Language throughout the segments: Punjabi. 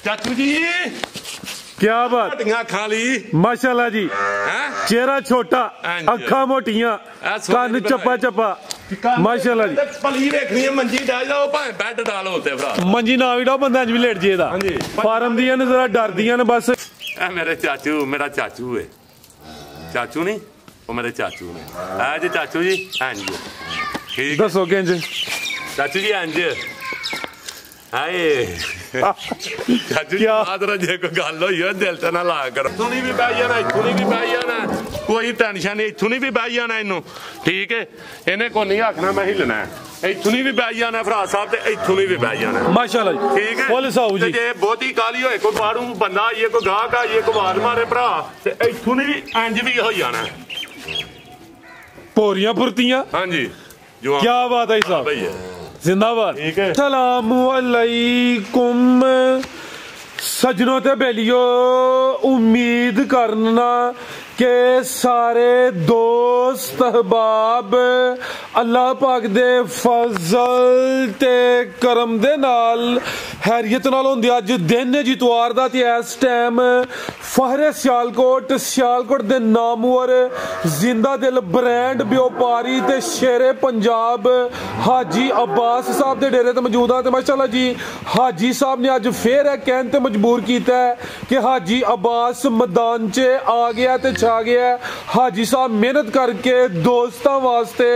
चाचू जी क्या बात, अखा ली माशाल्लाह जी। चेहरा छोटा, अखा मोटियां, कान चप्पा चप्पा, माशाल्लाह जी। पली देखनी है मंजी डाल जाओ भावे बेड डालो होते भरा मंजी ना भी डाओ बंदा इंज भी लेट जेदा। फार्म दियां ने जरा डर दियां ने बस। मेरे चाचू, मेरा चाचू है, चाचू नहीं वो मेरे चाचू ने। है जी चाचू जी, इंज ठीक दसो किंज चाचू जी इंज हाय चाचू जी आदर जे कोई गल होई हो दिल ते ना ला करो। इत्थों नहीं भी बह जाना, इत्थों नहीं भी बह जाना, कोई टेंशन नहीं, इत्थों नहीं भी बह जाना इनू ठीक है। इन्हें को नहीं आखना मैं हिलना है, इत्थों नहीं भी बह जाना फराज साहब ते इत्थों नहीं भी बह जाना माशाल्लाह जी। ठीक है बोल साहू जी जे बहुती काली होए कोई बाहरों बंदा आइए कोई गाहक आइए कोई आवाज मारे भरा ते इत्थों नहीं इंज भी हो जाना पोरियां फुर्तियां। हाँ जी क्या बात है साहब, जिंदाबाद। सलाम अलैकुम सजनों ते बेलियो, उम्मीद करना के सारे दोस्त अहबाब अल्लाह पाक दे फजल ते करम दे नाल हैरियत नाल होंदे। अज दिन जितवार दा ते इस टाइम फहरे सियालकोट दे नामवर जिंदा दिल ब्रांड व्यापारी ते शेरे पंजाब हाजी अब्बास साहब दे डेरे ते मौजूद हां। ते माशाल्लाह जी हाजी साहब ने अज फिर है कहन ते मजबूर कीता है कि हाजी अब्बास मैदान च आ गया ते छा गया। हाजी साहब मेहनत करके दोस्तां वास्ते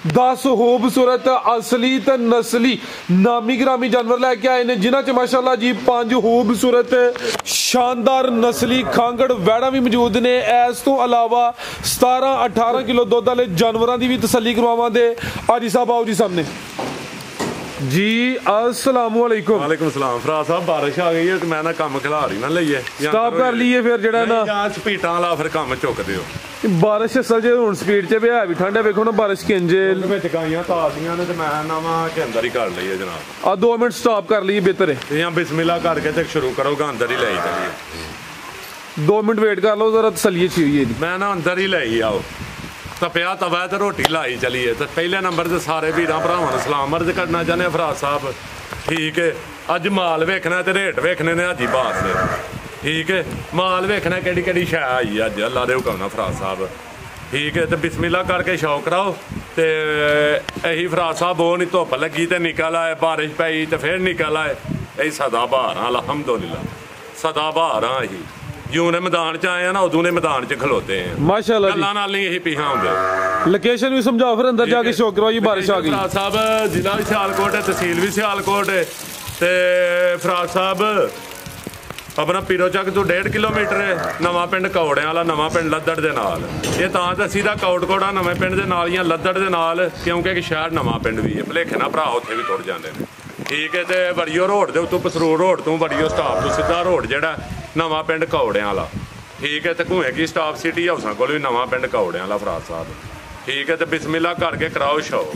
10 खूबसूरत असली ते नस्ली नामी ग्रामी जानवर लेके आए ने, जिन्हां च माशाल्लाह जी 5 खूबसूरत शानदार नस्ली खांगड़ वैड़ा भी मौजूद ने। इस तो अलावा 17-18 किलो दुध वाले जानवरों की भी तसल्ली करवावांगे। हाजी साहब आओ जी सामने जी। अस्सलाम वालेकुम। वालेकुम सलाम। फराज साहब बारिश आ गई है तो मैं ना काम खिलाड़ी ना लईए स्टॉप कर लीए फिर जेड़ा ना स्पीडा वाला फिर काम चुक दियो। बारिश असल जे हुण स्पीड च भी ठंड है, वेखो ना बारिश किंज विच गाइयां ताजियां ने ते मैं ना वा के अंदर ही कर लईए जनाब। 2 मिनट स्टॉप कर लीए बेहतर है। यहां बिस्मिल्लाह करके ते शुरू करोगा अंदर ही लाई चलिए। 2 मिनट वेट कर लो जरा तसल्ली चाहिए। मैं ना अंदर ही लाई आओ तपिया तवा ते रोटी लाई चलीए। तो पहले नंबर से सारे वीरां भरावां नूं सलाम अर्ज करना चाहते फराज साहब ठीक है। अज माल वेखना ते रेट वेखने ने हाजी बास ने ठीक है। माल वेखना केड़ी शै आई अज अल्लाह दे हुक्म नाल फराज साहब ठीक है। तो बिस्मिल्लाह करके शौक कराओ ते यही फराज साहब वो नहीं धुप लगी तो निकल आए, बारिश पई तो फिर निकल आए। यही सदा बहार अलहमदुलिल्लाह सदा बहार अही यूं ने मैदान च आए ना उदू ने मैदान च खलोते हैं माशाल्लाह। गल्लां नाल नहीं यही पिछा होंदे। लोकेशन भी समझाओ फिर अंदर जाके शौक करवाइए। बारिश आ गई फराज साहब जिला भी सियालकोट है, तहसील भी सियालकोट है ते फराज साहब अपना पीरो चक तो 1.5 किलोमीटर है। नवा पिंड कौड़े वाला नवा पिंड लद्दड़ दे नाल ये तां दसी दा कौड़कोड़ा नवे पिंड दे नाल या लद्दड़ दे नाल क्योंकि एक शहर नवा पिंड भी है। भलेखे ना भरा उत्थे भी तुर जांदे ने ठीक है। तो बड़ियो रोड दे उत्तों पसरूर रोड तो बड़ियो स्टाप तो सीधा रोड जेड़ा नवा पिंड कौड़ियां वाला ठीक है। तो घूए की स्टाफ सिटी हाउसां कोल भी नवा पिंड कौड़ियां वाला फराज साहब ठीक है। तो बिस्मिल्लाह करके कराओ शौक,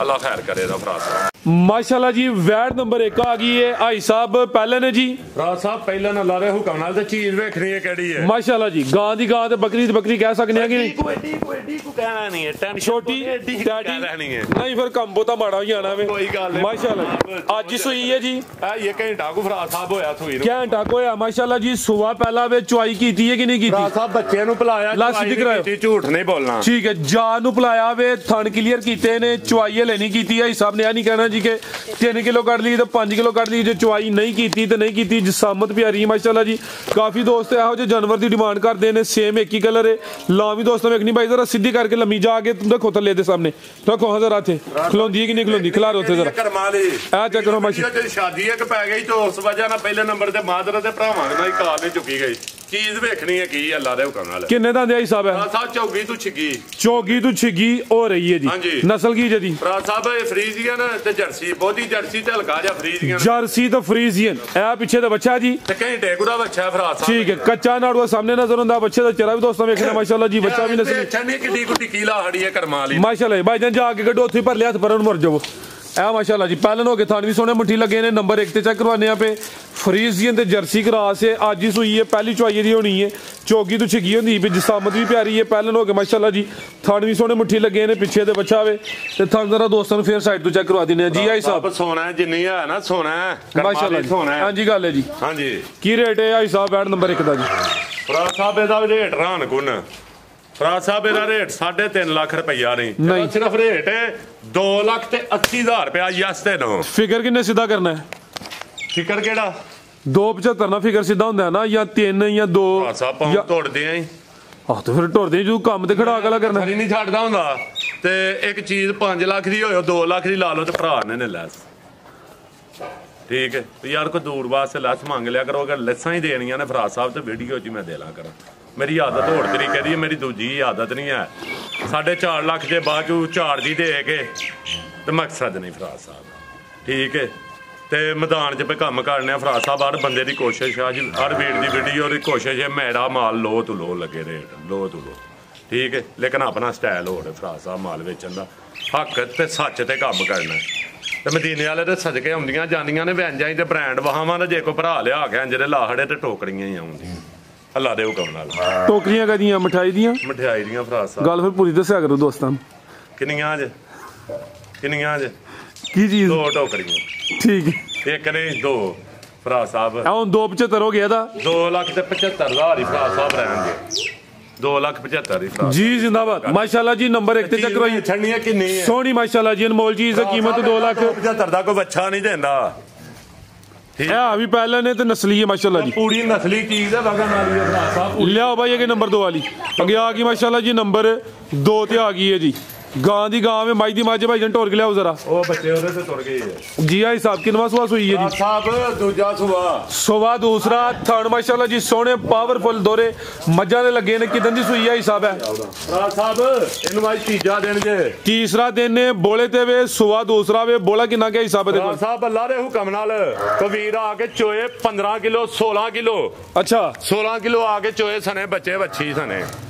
अल्लाह खैर करे फराज साहब। माशाल्लाह जी वैट नंबर 1 आ गई है। हाई साहब पहले ने जी फराज साहब पहले ना ला रहे हुक्म नाल ते चीज वेखनी है केड़ी है। माशाल्लाह जी गां दी गां ते बकरी दी बकरी कह सकने हैं कि एडी को कहना नहीं है टेंशन छोटी एडी कहनी है नहीं फिर कम बोता माड़ा हो जाना वे कोई गल नहीं। माशाल्लाह आज ही सुई है जी ये घंटा को फराज साहब होया सुई घंटा को होया माशाल्लाह जी। सुबह पहला वे चुआई कीती है कि नहीं कीती? फराज साहब बच्चे नु पिलाया लासी दिखरायो झूठ नहीं बोलना ठीक है। जा नु पिलाया वे थन क्लियर कीते ने चुआई लेनी कीती है। हिसाब ने नहीं कहना जी के 3 किलो कट ली तो 5 किलो कट ली, जो चुआई नहीं की तो नहीं की। जिसामत प्यारी माशाल्लाह जी। काफी दोस्त यहो जो जानवर की डिमांड करते हैं सेम एक ही कलर है। लावी दोस्तों वेखनी भाई जरा सीधी करके लम्मी जाके तुम देखो थले दे सामने रखो हाँ जरा थे खिलौंदी है कि नहीं खिलौंदी खिलारो थे जरा ऐ चेक करो माशाल्लाह। शादी एक पै गई तो उस वजह ना पहले नंबर ते मादर ते भरावां नाल काल नहीं चुकी गई। चीज वेखनी है की अल्लाह दे हुक्म नाल। किन्ने दा हिसाब है? साहब चौगी तू छिगी हो रही है जी। नस्ल की जी फराज साहब फ्रीजियन ते जर्सी बहुती जर्सी ते हल्का जा फ्रीजियन जर्सी तो फ्रीजियन ए पीछे दा बच्चा जी ते घंटे गुड़ा बच्चा फराज साहब ठीक है। कच्चा नाड़ुआ सामने नजर आंदा बच्चे दा चेहरा भी दोस्तों वेखना माशाल्लाह जी। बच्चा भी नस्ल छन्नी किड्डी कुट्टी कीला हड़ी है करमाली माशाल्लाह। भाईजान जाके गड्डो उथे पर ले हाथ पर मर जाओ ਇਹ ਮਾਸ਼ਾਅੱਲਾ ਜੀ ਪਹਿਲਨ ਹੋ ਕੇ ਥਣ ਵੀ ਸੋਹਣੇ ਮੁੱਠੀ ਲੱਗੇ ਨੇ ਨੰਬਰ 1 ਤੇ ਚੈੱਕ ਕਰਵਾਨੇ ਆ ਪੇ ਫਰੀਜ਼ੀਅਨ ਤੇ ਜਰਸੀ ਕਰਾਸ ਹੈ ਅੱਜ ਹੀ ਸੂਈ ਹੈ ਪਹਿਲੀ ਚੁਆਈ ਦੀ ਹੋਣੀ ਹੈ ਚੋਗੀ ਤੋਂ ਛਿੱਗੀ ਹੁੰਦੀ ਵੀ ਜਿਸਾਮਤ ਵੀ ਪਿਆਰੀ ਹੈ ਪਹਿਲਨ ਹੋ ਕੇ ਮਾਸ਼ਾਅੱਲਾ ਜੀ ਥਣ ਵੀ ਸੋਹਣੇ ਮੁੱਠੀ ਲੱਗੇ ਨੇ ਪਿੱਛੇ ਤੇ ਬੱਚਾ ਵੇ ਤੇ ਥਣ ਜ਼ਰਾ ਦੋਸਤਾਂ ਨੂੰ ਫੇਰ ਸਾਈਡ ਤੋਂ ਚੈੱਕ ਕਰਵਾ ਦਿੰਦੇ ਆ ਜੀ ਆਈ ਸਾਹਿਬ ਸੋਨਾ ਜਿੰਨੀ ਹੈ ਨਾ ਸੋਨਾ ਮਾਸ਼ਾਅੱਲਾ ਜੀ ਹਾਂਜੀ ਗੱਲ ਹੈ ਜੀ ਹਾਂਜੀ ਕੀ ਰੇਟ ਹੈ ਆਈ ਸਾਹਿਬ ਬੈਡ ਨੰਬਰ 1 ਦਾ ਜੀ ਫਰਾਜ਼ ਸਾਹਿਬ ਇਹਦਾ ਵੀ ਰੇਟ ਰਾਨ ਗੁਣ ਫਰਾਜ਼ ਸਾਹਿਬ ਇਹਦਾ ਰੇਟ 3.5 ਲੱਖ ਰੁਪਈਆ ਨਹੀਂ ਸਿਰਫ ਰੇਟ 2,80,000 ਰੁਪਇਆ ਯਸ ਤੇ ਨੋ ਫਿਗਰ ਕਿੰਨੇ ਸਿੱਧਾ ਕਰਨਾ ਹੈ ਫਿਕਰ ਕਿਹੜਾ 275 ਨਾ ਫਿਗਰ ਸਿੱਧਾ ਹੁੰਦਾ ਨਾ ਜਾਂ 3 ਜਾਂ 2 ਸਾਹਿਬ ਪਾਉਂ ਤੋੜਦੇ ਆਂ ਆਹ ਤੇ ਫਿਰ ਢੋਰਦੇ ਜਦੋਂ ਕੰਮ ਤੇ ਖੜਾ ਗਲਾ ਕਰਨਾ ਨਹੀਂ ਛੱਡਦਾ ਹੁੰਦਾ ਤੇ ਇੱਕ ਚੀਜ਼ 5 ਲੱਖ ਦੀ ਹੋਏ 2 ਲੱਖ ਦੀ ਲਾ ਲਓ ਤੇ ਭਰਾ ਨੇ ਲੈਸ ਠੀਕ ਹੈ ਯਾਰ ਕੋਈ ਦੂਰ ਵਾਸਤੇ ਲੈਸ ਮੰਗ ਲਿਆ ਕਰੋ ਅਗਰ ਲੈਸਾਂ ਹੀ ਦੇਣੀਆਂ ਨੇ ਫਰਾਜ਼ ਸਾਹਿਬ ਤੇ ਵੀਡੀਓ 'ਚ ਮੈਂ ਦੇ ਲਾਂ ਕਰਾਂ ਮੇਰੀ ਆਦਤ ਹੋਰ ਤਰੀਕੇ ਦੀ ਮੇਰੀ ਦੂਜੀ ਆਦਤ ਨਹੀਂ ਹੈ 4.5 ਲੱਖ ਦੇ ਬਾਅਦ ਝਾੜ ਦੀ ਦੇ ਕੇ ਤੇ ਮਕਸਦ ਨਹੀਂ ਫਰਾਜ਼ ਸਾਹਿਬ ਠੀਕ ਹੈ ਤੇ ਮੈਦਾਨ 'ਚ ਕੰਮ ਕਰਨੇ ਫਰਾਜ਼ ਸਾਹਿਬ ਹਰ ਬੰਦੇ ਦੀ ਕੋਸ਼ਿਸ਼ ਆ ਹਰ ਵੀਰ ਦੀ ਵੀਡੀਓ ਦੀ ਕੋਸ਼ਿਸ਼ ਹੈ ਮੇਰਾ ਮਾਲ ਲੋ ਤੋਂ ਲੋ ਲੱਗੇ ਰੇਟ ਲੋ ਤੋਂ ਲੋ ਠੀਕ ਹੈ ਲੇਕਿਨ ਆਪਣਾ ਸਟਾਈਲ ਹੋਰ ਫਰਾਜ਼ ਸਾਹਿਬ ਮਾਲ ਵੇਚਣ ਦਾ ਹੱਕ ਤੇ ਸੱਚ ਤੇ ਕੰਮ ਕਰਨਾ ਤੇ ਮਦੀਨੇ ਵਾਲੇ ਤੇ ਸਦਕੇ ਆਉਂਦੀਆਂ ਜਾਂਦੀਆਂ ਨੇ ਵੈਂਜਾਂ ਹੀ ਤੇ ਬ੍ਰਾਂਡ ਵਹਾਵਾਂ ਦਾ ਜੇ ਕੋਈ ਭਰਾ ਲਿਆ ਕੇ ਜਿਹੜੇ ਲਾਹੜੇ ਤੇ ਟੋਕਰੀਆਂ ਹੀ ਆਉਂਦੀਆਂ ਅੱਲਾ ਦੇ ਹੁਕਮ ਨਾਲ ਟੋਕਰੀਆਂ ਕਦੀਆਂ ਮਠਾਈ ਦੀਆਂ ਫਰਾਜ਼ ਸਾਹਿਬ ਗੱਲ ਫਿਰ ਪੂਰੀ ਦੱਸਿਆ ਕਰੋ ਦੋਸਤਾਂ ਨੂੰ ਕਿੰਨੀਆਂ ਅੱਜ ਕੀ ਚੀਜ਼ 2 ਟੋਕਰੀਆਂ ਠੀਕ ਹੈ ਇੱਕ ਨਹੀਂ 2 ਫਰਾਜ਼ ਸਾਹਿਬ ਹੁਣ 275 ਹੋ ਗਿਆ ਦਾ 2,75,000 ਹੀ ਫਰਾਜ਼ ਸਾਹਿਬ ਰਹਿਣਗੇ 2,75,000 ਹੀ ਜੀ ਜਿੰਦਾਬਾਦ ਮਾਸ਼ਾਅੱਲਾ ਜੀ ਨੰਬਰ 1 ਤੇ ਚੱਕ ਰਹੀ ਛੜਨੀਆਂ ਕਿੰਨੀ ਹੈ ਸੋਹਣੀ ਮਾਸ਼ਾਅੱਲਾ ਜੀ ਅਨਮੋਲ ਚੀਜ਼ ਦੀ ਕੀਮਤ 2,75,000 ਦਾ ਕੋਈ ਬੱਚਾ ਨਹੀਂ ਦਿੰਦਾ ਠੀਕ ਹੈ ਆ ਵੀ ਪਹਿਲਾਂ ਨੇ ਤੇ ਨਸਲੀ ਹੈ ਮਾਸ਼ਾਅੱਲਾ ਜੀ ਪੂਰੀ ਨਸਲੀ ਚੀਜ਼ ਹੈ ਵਗਾ ਨਾਲ ਹੀ ਫਰਾਜ਼ ਸਾਹਿਬ ਲਿਆਓ ਭਾਈ ਇਹ ਨੰਬਰ 2 ਵਾਲੀ ਅੱਗੇ ਆ ਗਈ ਮਾਸ਼ਾਅੱਲਾ ਜੀ ਨੰਬਰ 2 ਤੇ ਆ ਗਈ ਹੈ ਜੀ ਗਾਂ ਦੀ ਗਾਂ ਵਿੱਚ ਮਾਈ ਦੀ ਮਾਝੇ ਭਾਈ ਜਨ ਢੋਰ ਕੇ ਲਿਆਓ ਜ਼ਰਾ ਉਹ ਬੱਚੇ ਉਹਦੇ ਤੇ ਤੁਰ ਗਏ ਹੈ ਜੀ ਆਈ ਸਾਹਿਬ ਕਿੰਨਵਾ ਸੁਆ ਸੂਈ ਹੈ ਜੀ ਸਾਹਿਬ ਦੂਜਾ ਸੁਆ ਦੂਸਰਾ ਥਰਡ ਮਾਸ਼ਾਅੱਲਾ ਜੀ ਸੋਹਣੇ ਪਾਵਰਫੁਲ ਦੋਰੇ ਮੱਝਾਂ ਦੇ ਲੱਗੇ ਨੇ ਕਿਦਨ ਦੀ ਸੂਈ ਆਈ ਸਾਹਿਬ ਹੈ ਫਰਾਜ਼ ਸਾਹਿਬ ਇਹਨੂੰ ਅੱਜ ਤੀਜਾ ਦਿਨ ਜੇ ਤੀਸਰਾ ਦਿਨ ਨੇ ਬੋਲੇ ਤੇ ਵੇ ਸੁਆ ਦੂਸਰਾ ਵੇ ਬੋਲਾ ਕਿੰਨਾ ਗਿਆ ਹਿਸਾਬ ਦੇ ਕੋਲ ਸਾਹਿਬ ਅੱਲਾ ਦੇ ਹੁਕਮ ਨਾਲ ਕਬੀਰ ਆ ਕੇ ਚੋਏ 15 ਕਿਲੋ 16 ਕਿਲੋ ਅੱਛਾ 16 ਕਿਲੋ ਆ ਕੇ ਚੋਏ ਸਨੇ ਬੱਚੇ ਵੱਛੀ ਸਨੇ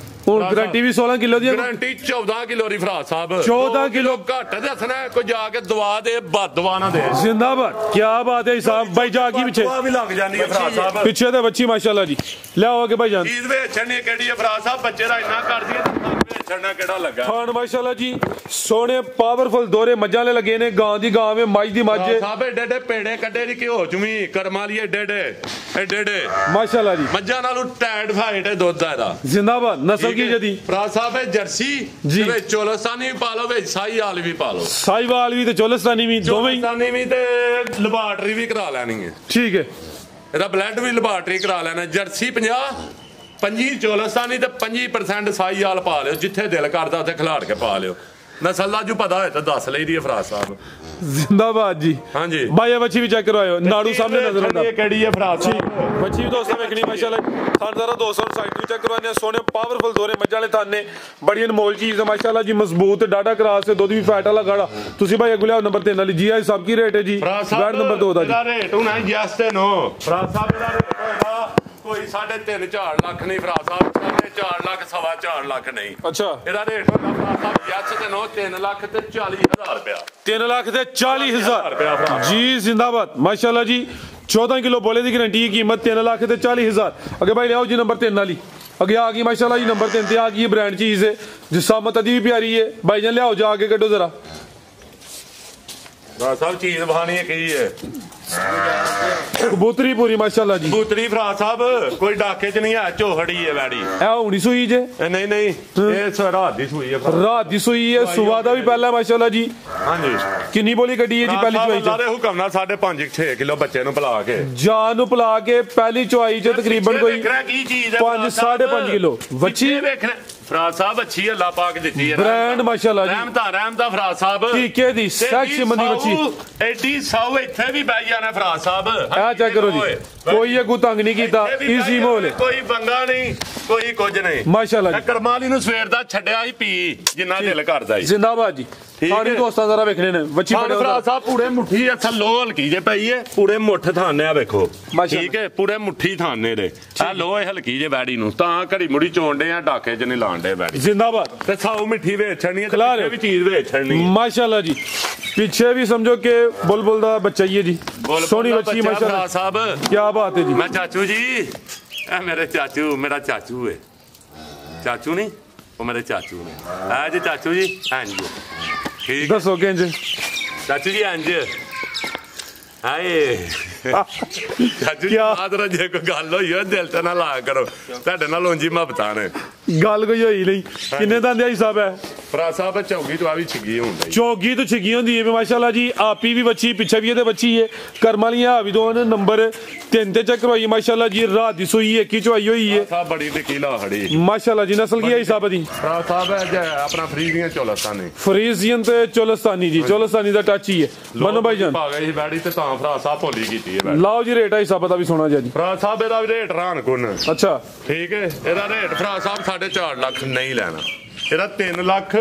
ਹੁਣ ਗਰੰਟੀ ਵੀ 16 ਕਿਲੋ ਦੀ ਗਰੰਟੀ 14 ਕਿਲੋ ਦੀ ਫਰਾਜ਼ ਸਾਹਿਬ 14 ਕਿਲੋ ਘੱਟ ਦੱਸਣਾ ਕੋਈ ਜਾ ਕੇ ਦਵਾ ਦੇ ਬਦਵਾ ਨਾ ਦੇ ਜ਼ਿੰਦਾਬਾਦ ਕੀ ਬਾਤ ਹੈ ਸਾਹਿਬ ਭਾਈ ਜਾ ਕੀ ਪਿੱਛੇ ਵੀ ਲੱਗ ਜਾਂਦੀ ਹੈ ਫਰਾਜ਼ ਸਾਹਿਬ ਪਿੱਛੇ ਤੇ ਬੱਚੀ ਮਾਸ਼ਾਅੱਲਾ ਜੀ ਲਿਆਓ ਕੇ ਭਾਈ ਜਾਨ ਚੀਜ਼ ਵੇਚਣੀ ਕਿਹੜੀ ਹੈ ਫਰਾਜ਼ ਸਾਹਿਬ ਬੱਚੇ ਦਾ ਇੰਨਾ ਕਰਦੀ ਹੈ ਵੇਚਣਾ ਕਿਹੜਾ ਲੱਗਾ ਖਾਨ ਮਾਸ਼ਾਅੱਲਾ ਜੀ ਸੋਹਣੇ ਪਾਵਰਫੁਲ ਦੋਰੇ ਮੱਝਾਂ ਲੈ ਲੱਗੇ ਨੇ ਗਾਂ ਦੀ ਗਾਂ ਵੇ ਮੱਝ ਦੀ ਮੱਝ ਸਾਹਿਬ ਏਡੇ ਪੇੜੇ ਕੱਢੇ ਦੀ ਘਿਓ ਚੁਮੀ ਕਰਮਾ ਲਈ ਏਡੇ ਮਾਸ਼ਾਅੱਲਾ ਜੀ ਮੱਝਾਂ ਨਾਲੋਂ ਟੈਡ ਫਾਈਟ ਹੈ ਦੁੱਧ ਦਾ ਇਹਦਾ ਜ਼ਿੰਦਾਬਾਦ ਨਸਲ ਕੀ ਜਦੀ ਫਰਾਜ਼ ਸਾਹਿਬ ਹੈ ਜਰਸੀ ਵਿੱਚ ਚੋਲਸਤਾਨੀ ਵੀ ਪਾ ਲਓ ਵਿੱਚ ਸਾਈਵਾਲ ਵੀ ਪਾ ਲਓ ਸਾਈਵਾਲ ਵੀ ਤੇ ਚੋਲਸਤਾਨੀ ਵੀ ਦੋਵੇਂ ਚੋਲਸਤਾਨੀ ਵੀ ਤੇ ਲੈਬਾਰਟਰੀ ਵੀ ਕਰਾ ਲੈਣੀ ਹੈ ਠੀਕ ਹੈ ਇਹਦਾ ਬਲੱਡ ਵੀ ਲੈਬਾਰਟਰੀ ਕਰਾ ਲੈਣਾ ਜਰਸੀ 25 ਚੋਲਸਤਾਨੀ ਤੇ 25% ਸਾਈਵਾਲ ਪਾ ਲਿਓ ਜਿੱਥੇ ਦਿਲ ਕਰਦਾ ਉੱਥੇ ਖਿਲਾੜ ਕੇ ਪਾ ਲਿਓ ਨਸਲ ਦਾ ਜੋ ਪਤਾ ਹੋਏ ਤਾਂ ਦੱਸ ਲਈ ਦੀ ਫਰਾਜ਼ ਸਾਹਿਬ ਜ਼ਿੰਦਾਬਾਦ ਜੀ ਹਾਂਜੀ ਬਾਈ ਬੱਚੀ ਵੀ ਚੈੱਕ ਕਰਵਾਇਓ ਨਾੜੂ ਸਾਹਮਣੇ ਨਜ਼ਰ ਆਉਂਦਾ ਇਹ ਕਿਹੜੀ ਹੈ ਫਰਾਜ਼ ਸਾਹਿਬ ਬੱਚੀ ਵੀ ਦੋਸਤਾਂ ਵੇਖਣੀ ਮਾਸ਼ਾਅੱਲਾ ਥਾਨ ਜ਼ਰਾ 200 ਸਾਈਡ ਨੂੰ ਚੈੱਕ ਕਰਵਾਉਂਦੇ ਆ ਸੋਹਣੇ ਪਾਵਰਫੁਲ ਦੋਰੇ ਮੱਝਾਂ ਵਾਲੇ ਥਾਨ ਨੇ ਬੜੀ ਅਨਮੋਲ ਚੀਜ਼ ਹੈ ਮਾਸ਼ਾਅੱਲਾ ਜੀ ਮਜ਼ਬੂਤ ਡਾਡਾ ਕਰਾਸ ਤੇ ਦੁੱਧ ਵੀ ਫੈਟ ਵਾਲਾ ਗਾੜਾ ਤੁਸੀਂ ਭਾਈ ਅਗਲੇ ਨੰਬਰ 3 ਵਾਲੀ ਜੀ ਆਈ ਸਭ ਕੀ ਰੇਟ ਹੈ ਜੀ ਬੈਡ ਨੰਬਰ 2 ਦਾ ਜੀ ਇਹਦਾ ਰੇਟ ਹੋਣਾ ਯੈਸ ਤੇ ਨੋ ਫਰਾਜ਼ ਸਾਹਿਬ ਇਹਦਾ ਰੇਟ ਹੋਏਗਾ ਕੋਈ 3.5-4 ਲੱਖ ਨਹੀਂ ਫਰਾਜ਼ ਸਾਹਿਬ 4 ਲੱਖ 4.5 ਲੱਖ ਨਹੀਂ ਅੱਛਾ ਇਹਦਾ ਰੇਟ ਹੋਗਾ ਫਰਾਜ਼ ਸਾਹਿਬ ਯੈਸ ਤੇ ਨੋ 3 ਲੱਖ ਤੇ 40,000 ਰੁਪਇਆ 3 ਲੱਖ ਤੇ 40,000 ਰੁਪਇਆ ਫਰਾਜ਼ ਜੀ ਜ਼ਿੰਦਾਬਾਦ ਮਾਸ਼ਾਅੱਲਾ ਜੀ 14 ਕਿਲੋ ਬੋਲੇ ਦੀ ਗਾਰੰਟੀ ਦੀ ਕੀਮਤ 3 ਲੱਖ ਤੇ 40,000 ਅੱਗੇ ਭਾਈ ਲਿਆਓ ਜੀ ਨੰਬਰ 3 ਵਾਲੀ ਅੱਗੇ ਆ ਗਈ ਮਾਸ਼ਾਅੱਲਾ ਜੀ ਨੰਬਰ 3 ਤੇ ਆ ਗਈ ਬ੍ਰਾਂਡ ਚੀਜ਼ ਹੈ ਜਿਸਾਮਤ ਅਦੀ ਵੀ ਪਿਆਰੀ ਹੈ ਭਾਈ ਜਾਨ ਲਿਆਓ ਜਾ ਕੇ ਕੱਢੋ ਜ਼ਰਾ ਸਾਹਿਬ ਚੀਜ਼ ਬਹਾਨੀ ਹੈ ਕੀ ਹੈ ਕਬੂਤਰੀ ਪੂਰੀ ਮਾਸ਼ਾਅੱਲਾ ਜੀ ਕਬੂਤਰੀ ਫਰਾਜ਼ ਸਾਹਿਬ ਕੋਈ ਡਾਕੇ ਚ ਨਹੀਂ ਹੈ ਝੋਹੜੀ ਹੈ ਵੈੜੀ ਇਹ ਹੁਣੀ ਸੂਈ ਜੇ ਨਹੀਂ ਇਹ ਰਾਤ ਦੀ ਸੂਈ ਹੈ ਰਾਤ ਦੀ ਸੂਈ ਹੈ ਸੁਬਾ ਦਾ ਵੀ ਪਹਿਲਾਂ ਮਾਸ਼ਾਅੱਲਾ ਜੀ ਹਾਂਜੀ ਕਿੰਨੀ ਬੋਲੀ ਕੱਢੀ ਹੈ ਜੀ ਪਹਿਲੀ ਚੁਆਈ ਚ ਸਾਰੇ ਹੁਕਮ ਨਾਲ 5.5-6 ਕਿਲੋ ਬੱਚੇ ਨੂੰ ਪਿਲਾ ਕੇ ਜਾਨ ਨੂੰ ਪਿਲਾ ਕੇ ਪਹਿਲੀ ਚੁਆਈ ਚ ਤਕਰੀਬਨ ਕੋਈ 5.5 ਕਿਲੋ ਵੱਛੀ ਵੇਖਣਾ ਫਰਾਜ਼ ਸਾਹਿਬ ਅੱਛੀ ਅੱਲਾ ਪਾਕ ਦਿੱਤੀ ਹੈ ਬ੍ਰਾਂਡ ਮਾਸ਼ਾਅੱਲਾ ਜੀ ਰਹਿਮਤਾਂ ਫਰਾਜ਼ ਸਾਹਿਬ ਟੀਕੇ ਦੀ ਸੈਕਸ ਮੰਦੀ ਬੱਚੀ ਐਡੀ ਸਾਊ ਇੱਥੇ ਵੀ ਬੈ ਜਾਣਾ ਫਰਾਜ਼ ਸਾਹਿਬ ਆ ਚੈੱਕ ਕਰੋ ਜੀ ਕੋਈ ਇਹ ਤੰਗ ਨਹੀਂ ਕੀਤਾ ਈਜ਼ੀ ਮੋਲ ਕੋਈ ਬੰਗਾ ਨਹੀਂ ਕੋਈ ਕੁਝ ਨਹੀਂ ਮਾਸ਼ਾਅੱਲਾ ਜੀ ਕਰਮਾਲੀ ਨੂੰ ਸਵੇਰ ਦਾ ਛੱਡਿਆ ਹੀ ਪੀ ਜਿੰਨਾ ਦਿਲ ਕਰਦਾ ਜੀ ਜ਼ਿੰਦਾਬਾਦ ਜੀ सारे दोस्तां जरा वेखने ने बच्ची बड़े भरा साहब पूरे मुट्ठी है थल्लो हल्की जे पई है पूरे मुठ थाने वेखो ठीक है पूरे मुट्ठी थाने दे आ लो हल्की जे बैड़ी नु तां घड़ी मुड़ी चोंडे आ डाके च नहीं लांडे बैड़ी जिंदाबाद ते साऊ मिठी वेचणी ते पीछे भी चीज वेचणी माशाल्लाह जी पीछे भी समझो कि बुलबुल दा बच्चा ही है जी सोनी बच्ची माशाल्लाह साहब क्या बात है जी मैं चाचू जी ए मेरे चाचू मेरा चाचू है चाचू नहीं वो मेरे चाचू ने आ जी चाचू जी हां जी ठीक दसो किंज चाचू जी इंज हाय चाचू जी आदर जे कोई गल होई हो दिल ते ना ला करो ਤੁਹਾਡੇ ਨਾਲ ਉਂਜੀ ਮੁਹੱਬਤਾਂ ਨੇ ਗੱਲ ਕੋਈ ਹੋਈ ਨਹੀਂ ਕਿੰਨੇ ਦੰਦ ਆਈ ਸਾਹਿਬ ਹੈ ਭਰਾ ਸਾਹਿਬ ਚੌਗੀ ਤੋਂ ਆ ਵੀ ਛਿੱਗੀ ਹੁੰਦਾ ਚੌਗੀ ਤੋਂ ਛਿੱਗੀ ਹੁੰਦੀ ਹੈ ਮਾਸ਼ਾਅੱਲਾ ਜੀ ਆਪੀ ਵੀ ਬੱਚੀ ਪਿੱਛੇ ਵੀ ਇਹਦੇ ਬੱਚੀ ਹੈ ਕਰਮ ਵਾਲੀਆਂ ਵੀ ਦੋ ਨੇ ਨੰਬਰ 3 ਤੇ ਚੱਕਰ ਹੋਈ ਮਾਸ਼ਾਅੱਲਾ ਜੀ ਰਾਤ ਦੀ ਸੂਈ ਇੱਕ ਹੀ ਚਵਾਈ ਹੋਈ ਹੈ ਸਾਹਿਬ ਬੜੀ ਟਿੱਕੀ ਲਾ ਖੜੀ ਮਾਸ਼ਾਅੱਲਾ ਜੀ ਨਸਲ ਕੀ ਹੈ ਸਾਹਿਬ ਦੀ ਭਰਾ ਸਾਹਿਬ ਆਪਣਾ ਫਰੀਜ਼ੀਆਂ ਚੋਲਸਤਾਨੀ ਫਰੀਜ਼ੀਅਨ ਤੇ ਚੋਲਸਤਾਨੀ ਜੀ ਚੋਲਸਤਾਨੀ ਦਾ ਟੱਚ ਹੀ ਹੈ ਮਨੋ ਭਾਈ ਜਾਨ ਪਾ ਗਈ ਬੈੜੀ ਤੇ ਤਾਂ ਭਰਾ ਸਾਹਿਬ ਭੋਲੀ ਕੀਤੀ ਹੈ ਲਾਓ ਜੀ ਰੇਟ ਆਈ ਸਾਹਿਬ ਦਾ ਵੀ ਸੋਣਾ ਜੀ ਭਰਾ ਸਾਹਿਬ ਇਹਦਾ ਵੀ ਰੇਟ ਰਾਨ ਕੋਨ ਅੱਛਾ ਠੀਕ ਹੈ ਇਹਦਾ ਰੇਟ ਭਰਾ ਸਾਹਿਬ 4.5 ਲੱਖ ਨਹੀਂ ਲੈਣਾ ਇਹਦਾ 3 ਲੱਖ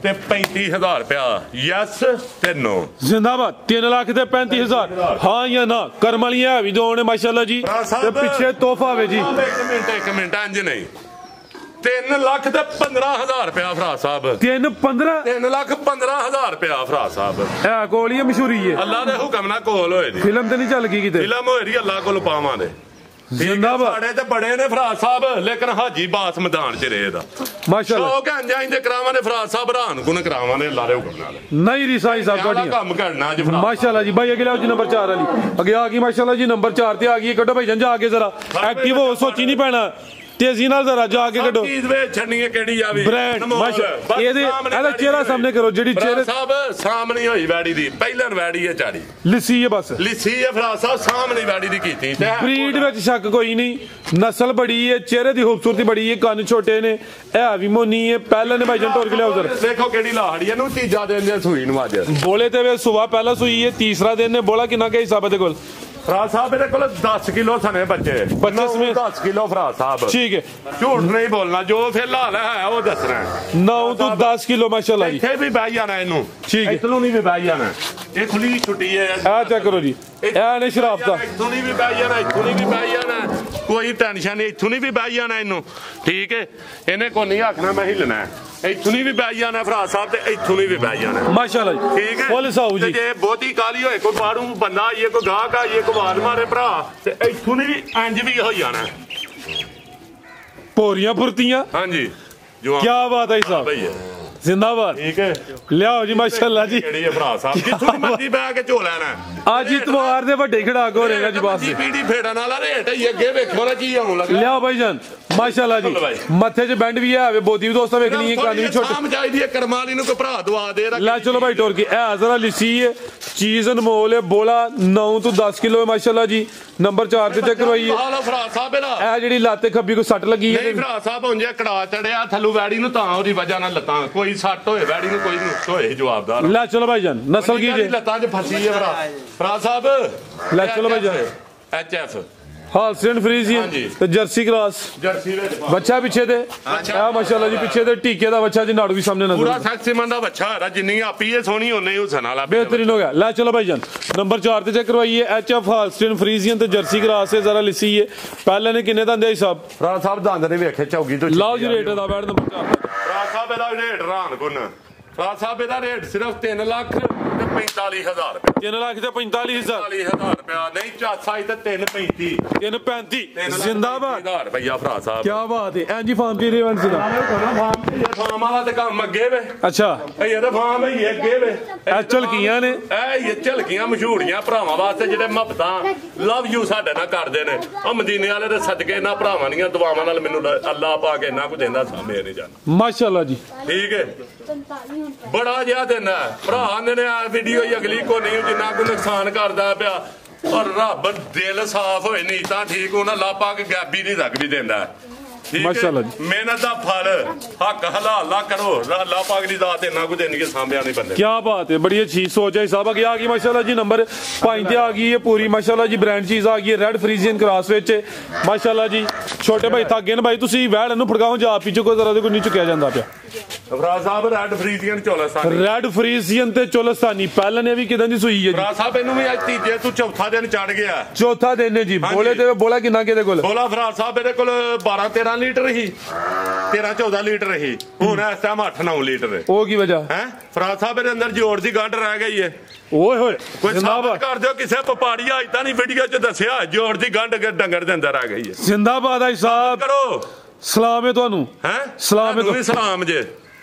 ਤੇ 35,000 ਰੁਪਇਆ ਯੈਸ ਤੇ ਨੋ जिंदाबाद 3 लाख ਤੇ 35,000 ਹਾਂ ਜਾਂ ਨਾ ਕਰਮ ਵਾਲੀਆਂ ਵੀ ਦੋ ਨੇ ਮਾਸ਼ਾਅੱਲਾ ਜੀ ਤੇ ਪਿੱਛੇ ਤੋਹਫਾ ਵੇ ਜੀ ਇੱਕ ਮਿੰਟ ਇੰਜ ਨਹੀਂ 3 ਲੱਖ ਤੇ 15,000 ਰੁਪਇਆ ਭਰਾ ਸਾਹਿਬ 3 ਲੱਖ 15,000 ਰੁਪਇਆ ਭਰਾ ਸਾਹਿਬ ਇਹ ਕੋਲ ਹੀ ਮਸ਼ਹੂਰੀ ਹੈ ਅੱਲਾ ਦੇ ਹੁਕਮ ਨਾਲ ਕੋਲ ਹੋਏ ਦੀ ਫਿਲਮ ਤੇ ਨਹੀਂ ਚੱਲ ਗਈ ਕਿਤੇ ਫਿਲਮ ਹੋਈ ਦੀ ਅੱਲਾ ਕੋਲ ਪਾਵਾਂ ਦੇ ਜਿੰਦਾਬਾਦ ਸਾਡੇ ਤੇ ਬੜੇ ਨੇ ਭਰਾ ਸਾਹਿਬ ਲੇਕਿਨ ਹਾਜੀ ਬਾਸ ਮੈਦਾਨ ਚ ਰਹੇ ਦਾ ਮਾਸ਼ਾਅੱਲਾ ਸ਼ੌਕ ਹੈ ਇੰਜ ਕਰਾਵਾਂ ਨੇ ਭਰਾ ਸਾਹਿਬ ਰਾਨ ਗੁਣ ਕਰਾਵਾਂ ਨੇ ਅੱਲਾ ਦੇ ਹੁਕਮ ਨਾਲ ਨਹੀਂ ਰਿਸਾਈ ਸਾਹਿਬ ਤੁਹਾਡੀ ਕੰਮ ਕਰਨਾ ਅੱਜ ਭਰਾ ਮਾਸ਼ਾਅੱਲਾ ਜੀ ਭਾਈ ਅਗੇ ਲਾਓ ਜੀ ਨੰਬਰ 4 ਵਾਲੀ ਅੱਗੇ ਆ ਗਈ ਮਾਸ਼ਾਅੱਲਾ ਜੀ ਨੰਬਰ 4 ਤੇ ਆ ਗਈ ਕੱਢੋ ਭਾਈ ਜਾਨ ਜਾ ਕੇ ਜ਼ਰਾ ਐਕਟਿਵ ਹੋ ਸੋਚੀ ਨਹੀਂ ਪੈਣਾ तेजी नाल जरा जाके कढो चीज वे छड़नी है केड़ी आवी ब्रांड माशा ਇਹਦੇ ਇਹਦਾ ਚਿਹਰਾ ਸਾਹਮਣੇ ਕਰੋ ਜਿਹੜੀ ਚਿਹਰੇ ਸਾਹਿਬ ਸਾਹਮਣੇ ਹੋਈ ਵੈੜੀ ਦੀ ਪਹਿਲਾਂ ਵੈੜੀ ਹੈ ਚਾੜੀ ਲਿੱਸੀ ਹੈ ਬਸ ਲਿੱਸੀ ਹੈ ਭਰਾ ਸਾਹਿਬ ਸਾਹਮਣੇ ਵੈੜੀ ਦੀ ਕੀਤੀ ਤੇ ਬਰੀਡ ਵਿੱਚ ਸ਼ੱਕ ਕੋਈ ਨਹੀਂ ਨਸਲ ਬੜੀ ਹੈ ਚਿਹਰੇ ਦੀ ਖੂਬਸੂਰਤੀ ਬੜੀ ਹੈ ਕੰਨ ਛੋਟੇ ਨੇ ਇਹ ਵੀ ਮੋਨੀ ਹੈ ਪਹਿਲਾਂ ਨੇ ਭਾਈ ਜਨ ਟੋਰ ਕੇ ਲਿਆਓ ਜ਼ਰਾ ਦੇਖੋ ਕਿਹੜੀ ਲਾਹੜੀ ਇਹਨੂੰ ਤੀਜਾ ਦਿਨ ਦੇ ਸੂਈ ਨੂੰ ਅੱਜ ਬੋਲੇ ਤੇ ਵੇ ਸੁਬਾ ਪਹਿਲਾ ਸੂਈ ਹੈ ਤੀਸਰਾ ਦਿਨ ਨੇ ਬੋਲਾ ਕਿੰਨਾ ਕੇ ਹਿਸਾਬ ਦੇ ਕੋਲ ਫਰਾ ਸਾਹਿਬ ਇਹਦੇ ਕੋਲ 10 ਕਿਲੋ ਸਨੇ ਬੱਚੇ 10 ਕਿਲੋ ਫਰਾ ਸਾਹਿਬ ਠੀਕ ਹੈ ਝੂਠ ਨਹੀਂ ਬੋਲਣਾ ਜੋ ਫਿਰ ਲਾਲ ਹੈ ਉਹ ਦੱਸਣਾ 9 ਤੋਂ 10 ਕਿਲੋ ਮਾਸ਼ਾਅੱਲਾ ਜੀ ਇੱਥੇ ਵੀ ਬਹਿ ਜਾਣਾ ਇਹਨੂੰ ਠੀਕ ਹੈ ਇਤਨੋਂ ਨਹੀਂ ਵੀ ਬਹਿ ਜਾਣਾ ਇਹ ਖੁੱਲੀ ਛੁੱਟੀ ਹੈ ਆ ਚੈੱਕ ਕਰੋ ਜੀ ਇਹ ਨੇ ਸ਼ਰਾਬ ਦਾ ਇੱਥੋਂ ਨਹੀਂ ਵੀ ਬਹਿ ਜਾਣਾ ਇੱਥੋਂ ਨਹੀਂ ਵੀ ਬਹਿ ਜਾਣਾ ਕੋਈ ਟੈਨਸ਼ਨ ਨਹੀਂ ਇੱਥੋਂ ਨਹੀਂ ਵੀ ਬਹਿ ਜਾਣਾ ਇਹਨੂੰ ਠੀਕ ਹੈ ਇਹਨੇ ਕੋਈ ਨਹੀਂ ਆਖਣਾ ਮੈਂ ਹਿੱਲਣਾ ਇੱਥੋਂ ਨਹੀਂ ਵੀ ਬਹਿ ਜਾਣਾ ਭਰਾ ਸਾਹਿਬ ਤੇ ਇੱਥੋਂ ਨਹੀਂ ਵੀ ਬਹਿ ਜਾਣਾ ਮਾਸ਼ਾਅੱਲਾ ਜੀ ਠੀਕ ਹੈ ਫੁੱਲ ਸਾਊ ਜੀ ਜੇ ਬਹੁਤੀ ਕਾਲੀ ਹੋਏ ਕੋਈ ਬਾਹਰੋਂ ਬੰਦਾ ਆਈਏ ਕੋਈ ਗਾਹਕ ਆਈਏ ਕੋਈ ਆਵਾਜ਼ ਮਾਰੇ ਭਰਾ ਤੇ ਇੱਥੋਂ ਨਹੀਂ ਵੀ ਇੰਜ ਵੀ ਹੋ ਜਾਣਾ ਪੋਰੀਆਂ ਫੁਰਤੀਆਂ ਹਾਂਜੀ ਜੋ ਕੀ ਬਾਤ ਹੈ ਸਾਹਿਬ ਭਈਆ जिंदाबाद ठीक है लियाओ जी माशाअल्लाह जी ਕਿਹੜੀ ਹੈ ਭਰਾ ਸਾਹਿਬ ਕਿੱਥੋਂ ਦੀ ਮਰਜ਼ੀ ਬਹਿ ਕੇ ਝੋ ਲੈਣਾ ਅੱਜ ਇਤਵਾਰ ਦੇ ਵੱਡੇ ਖੜਾਕ ਹੋ ਰਹੇਗਾ ਜੀ ਬਾਸ ਪੀੜੀ ਫੇੜਨ ਵਾਲਾ ਰੇਟ ਹੀ ਅੱਗੇ ਵੇਖੋ ਨਾ ਕੀ ਆਉਣ ਲੱਗਾ ਲਿਆਓ ਭਾਈ ਜਾਨ ਮਾਸ਼ਾਅੱਲਾ ਜੀ ਮੱਥੇ 'ਚ ਬੈਂਡ ਵੀ ਹੈ ਬੋਦੀ ਵੀ ਦੋਸਤਾਂ ਵੇਖਣੀ ਹੈ ਕੰਨ ਵੀ ਛੋਟੇ ਸਾਮ ਚਾਹੀਦੀ ਹੈ ਕਰਮਾਲੀ ਨੂੰ ਕੋਈ ਭਰਾ ਦਵਾ ਦੇ ਲੈ ਚਲੋ ਭਾਈ ਟੋਰ ਕੀ ਇਹ ਜ਼ਰਾ ਲਿੱਸੀ ਹੈ ਚੀਜ਼ ਅਨਮੋਲ ਹੈ ਬੋਲਾ 9 ਤੋਂ 10 ਕਿਲੋ ਹੈ ਮਾਸ਼ਾਅੱਲਾ ਜੀ ਨੰਬਰ 4 ਤੇ ਚੈੱਕ ਕਰਵਾਈ ਹੈ ਹਾਲੋ ਭਰਾ ਸਾਹਿਬ ਇਹਦਾ ਇਹ ਜਿਹੜੀ ਲੱਤ ਖੱਬੀ ਕੋ ਸੱਟ ਲੱਗੀ ਹੈ ਨਹੀਂ ਭਰਾ ਸਾਹਿਬ ਹੁਣ ਜੇ ਕੜਾ ਚੜਿਆ ਥੱਲੂ ਵੈੜੀ ਨੂੰ ਤਾਂ ਉਹਦੀ ਵਜ੍ਹਾ ਨਾਲ ਲੱਤਾਂ ਕੋਈ ਸੱਟ ਹੋਏ ਵੈੜੀ ਨੂੰ ਕੋਈ ਨੁਕਸ ਹੋਏ ਜਵਾਬਦਾਰ ਲੈ ਚਲੋ ਭਾਈ ਜਾਨ ਨਸਲ ਕੀ ਜੇ ਲੱਤਾਂ 'ਚ ਫਸੀ ਹੈ ਭਰਾ ਸਾਹਿਬ ਲੈ ਚਲੋ ਭਾਈ ਜਾਨ ਐਚਐਫ ਹਾਲਸਟਨ ਫਰੀਜ਼ੀਅਨ ਤੇ ਜਰਸੀ ਕ੍ਰਾਸ ਜਰਸੀ ਵਿੱਚ ਬੱਚਾ ਪਿੱਛੇ ਤੇ ਆ ਮਾਸ਼ਾਅੱਲਾ ਜੀ ਪਿੱਛੇ ਤੇ ਟੀਕੇ ਦਾ ਬੱਚਾ ਜੀ ਨਾੜੂ ਵੀ ਸਾਹਮਣੇ ਨਜ਼ਰ ਪੂਰਾ ਸੈਕਸੀਮਨ ਦਾ ਬੱਚਾ ਹੈ ਜਿੰਨੀ ਆਪੀ ਹੈ ਸੋਹਣੀ ਉਹਨੇ ਹੀ ਹੁਸਨ ਵਾਲਾ बेहतरीन हो गया ला चलो भाई जान नंबर 4 ਤੇ ਚੈੱਕ ਕਰਵਾਈਏ ਐਚਐਫ ਹਾਲਸਟਨ ਫਰੀਜ਼ੀਅਨ ਤੇ ਜਰਸੀ ਕ੍ਰਾਸ ਹੈ ਜ਼ਰਾ ਲਿੱਸੀ ਹੈ ਪਹਿਲੇ ਨੇ ਕਿੰਨੇ ਦੰਦੇ ਸਾਹਿਬ ਭਰਾ ਸਾਹਿਬ ਦੰਦ ਨੇ ਵੇਖੇ ਚੌਗੀ ਤੋਂ ਲਾਓ ਜੀ ਰੇਟ ਦਾ ਬੈਠ ਨੰਬਰ 4 ਭਰਾ ਸਾਹਿਬ ਇਹਦਾ ਰੇਟ ਰਾਨ ਗੁਣ ਭਰਾ ਸਾਹਿਬ ਇਹਦਾ ਰੇਟ ਸਿਰਫ 3 ਲੱਖ ਤੇ 45,000 ਰੁਪਏ 3 ਲੱਖ ਤੇ 45,000 45,000 ਰੁਪਏ ਨਹੀਂ ਚਾਸਾ ਹੀ ਤੇ 335 335 ਜ਼ਿੰਦਾਬਾਦ ਰੁਪਇਆ ਭਰਾ ਸਾਹਿਬ ਕੀ ਬਾਤ ਹੈ ਐਂਜੀ ਫਾਰਮ ਦੀ ਰੇਵੰਟ ਸੀ ਫਾਰਮ ਵਾਲਾ ਤੇ ਕੰਮ ਅੱਗੇ ਵੇ ਅੱਛਾ ਇਹ ਤਾਂ ਫਾਰਮ ਹੀ ਅੱਗੇ ਵੇ ਇਹ ਝਲਕੀਆਂ ਨੇ ਇਹ ਝਲਕੀਆਂ ਮਸ਼ਹੂਰੀਆਂ ਭਰਾਵਾਂ ਵਾਸਤੇ ਜਿਹੜੇ ਮੁਹੱਬਤਾਂ ਲਵ ਯੂ ਸਾਡੇ ਨਾਲ ਕਰਦੇ ਨੇ ਉਹ ਮਦੀਨੇ ਵਾਲੇ ਦੇ ਸਦਕੇ ਇਹਨਾਂ ਭਰਾਵਾਂ ਦੀਆਂ ਦੁਆਵਾਂ ਨਾਲ ਮੈਨੂੰ ਅੱਲਾਹ ਪਾ ਕੇ ਇੰਨਾ ਕੁ ਦਿੰਦਾ ਸਾਹਮਣੇ ਨਹੀਂ ਜਾਣਾ ਮਾਸ਼ਾਅੱਲਾ ਜੀ ਠੀਕ ਹੈ ਬੜਾ ਜਿਹਾ ਦਿਨ ਹੈ ਭਰਾ ਨੇ ਵੀਡੀਓ ਹੀ ਅਗਲੀ ਕੋ ਨਹੀਂ ਜਿੰਨਾ ਕੋ ਨੁਕਸਾਨ ਕਰਦਾ ਪਿਆ ਔਰ ਰੱਬ ਦਿਲ ਸਾਫ਼ ਹੋਏ ਨਹੀਂ ਤਾਂ ਠੀਕ ਉਹਨਾਂ ਅੱਲਾਹ ਪਾਕ ਗੈਬੀ ਨਹੀਂ ਰੱਖ ਵੀ ਦਿੰਦਾ ਮਾਸ਼ਾਅੱਲਾ ਜੀ ਮਿਹਨਤ ਦਾ ਫਲ ਹੱਕ ਹਲਾਲ ਕਰੋ ਅੱਲਾਹ ਪਾਕ ਦੀ ਜ਼ਾਤ ਇੰਨਾ ਕੁ ਦੇਣੀ ਕਿ ਸਾਂਭਿਆ ਨਹੀਂ ਬੰਦੇ ਕੀ ਬਾਤ ਹੈ ਬੜੀ ਅੱਛੀ ਸੋਚ ਹੈ ਸਾਹਿਬ ਆ ਗਈ ਮਾਸ਼ਾਅੱਲਾ ਜੀ ਨੰਬਰ 5 ਤੇ ਆ ਗਈ ਹੈ ਪੂਰੀ ਮਾਸ਼ਾਅੱਲਾ ਜੀ ਬ੍ਰਾਂਡ ਚੀਜ਼ ਆ ਗਈ ਹੈ ਰੈਡ ਫਰੀਜ਼ੀਅਨ ਕ੍ਰਾਸ ਵਿੱਚ ਮਾਸ਼ਾਅੱਲਾ ਜੀ ਛੋਟੇ ਭਾਈ ਥੱਕ ਗਏ ਨੇ ਭਾਈ ਤੁਸੀਂ ਵੈੜ ਨੂੰ ਫੜਕਾਓ ਜਾਂ ਪਿੱਛੇ ਕੋਈ ਜ਼ਰਾ ਦੇ ਕੋਈ ਨਹੀਂ ਚੁੱਕਿਆ ਜਾਂਦਾ ਪਿਆ ਫਰਾਜ ਸਾਹਿਬ red Friesian Cholistani red Friesian ਤੇ ਚੋਲਸਤਾਨੀ ਪਹਿਲਾਂ ਨੇ ਵੀ ਕਿਦਾਂ ਦੀ ਸੂਈ ਹੈ ਜੀ ਫਰਾਜ ਸਾਹਿਬ ਇਹਨੂੰ ਵੀ ਅੱਜ ਤੀਜੇ ਤੋਂ ਚੌਥਾ ਦਿਨ ਚੜ ਗਿਆ ਚੌਥਾ ਦਿਨ ਹੈ ਜੀ ਬੋਲੇ ਤੇ ਬੋਲਾ ਕਿੰਨਾ ਕਿਹਦੇ ਕੋਲ ਬੋਲਾ ਫਰਾਜ ਸਾਹਿਬ ਇਹਦੇ ਕੋਲ 12-13 ਲੀਟਰ ਹੀ 13-14 ਲੀਟਰ ਹੀ ਹੁਣ ਇਸ ਟਾਈਮ 8-9 ਲੀਟਰ ਉਹ ਕੀ ਵਜ੍ਹਾ ਹੈ ਫਰਾਜ ਸਾਹਿਬ ਇਹਦੇ ਅੰਦਰ ਜੋੜ ਦੀ ਗੰਢ ਰਹਿ ਗਈ ਹੈ ਓਏ ਹੋਏ ਕੋਈ ਸਾਬਤ ਕਰ ਦਿਓ ਕਿਸੇ ਵਪਾਰੀ ਅੱਜ ਤਾਂ ਨਹੀਂ ਵੀਡੀਓ 'ਚ ਦੱਸਿਆ ਜੋੜ ਦੀ ਗੰਢ ਡੰਗਰ ਦੇ ਅੰਦਰ ਆ ਗਈ ਹੈ ਜ਼ਿੰਦਾਬਾਦ ਆਈ ਸਾਹਿਬ ਕਰੋ ਸਲਾਮ ਹੈ ਤੁਹਾਨੂੰ ਹੈ ਸਲਾਮ ਹੈ ਸਲਾਮ ਜੇ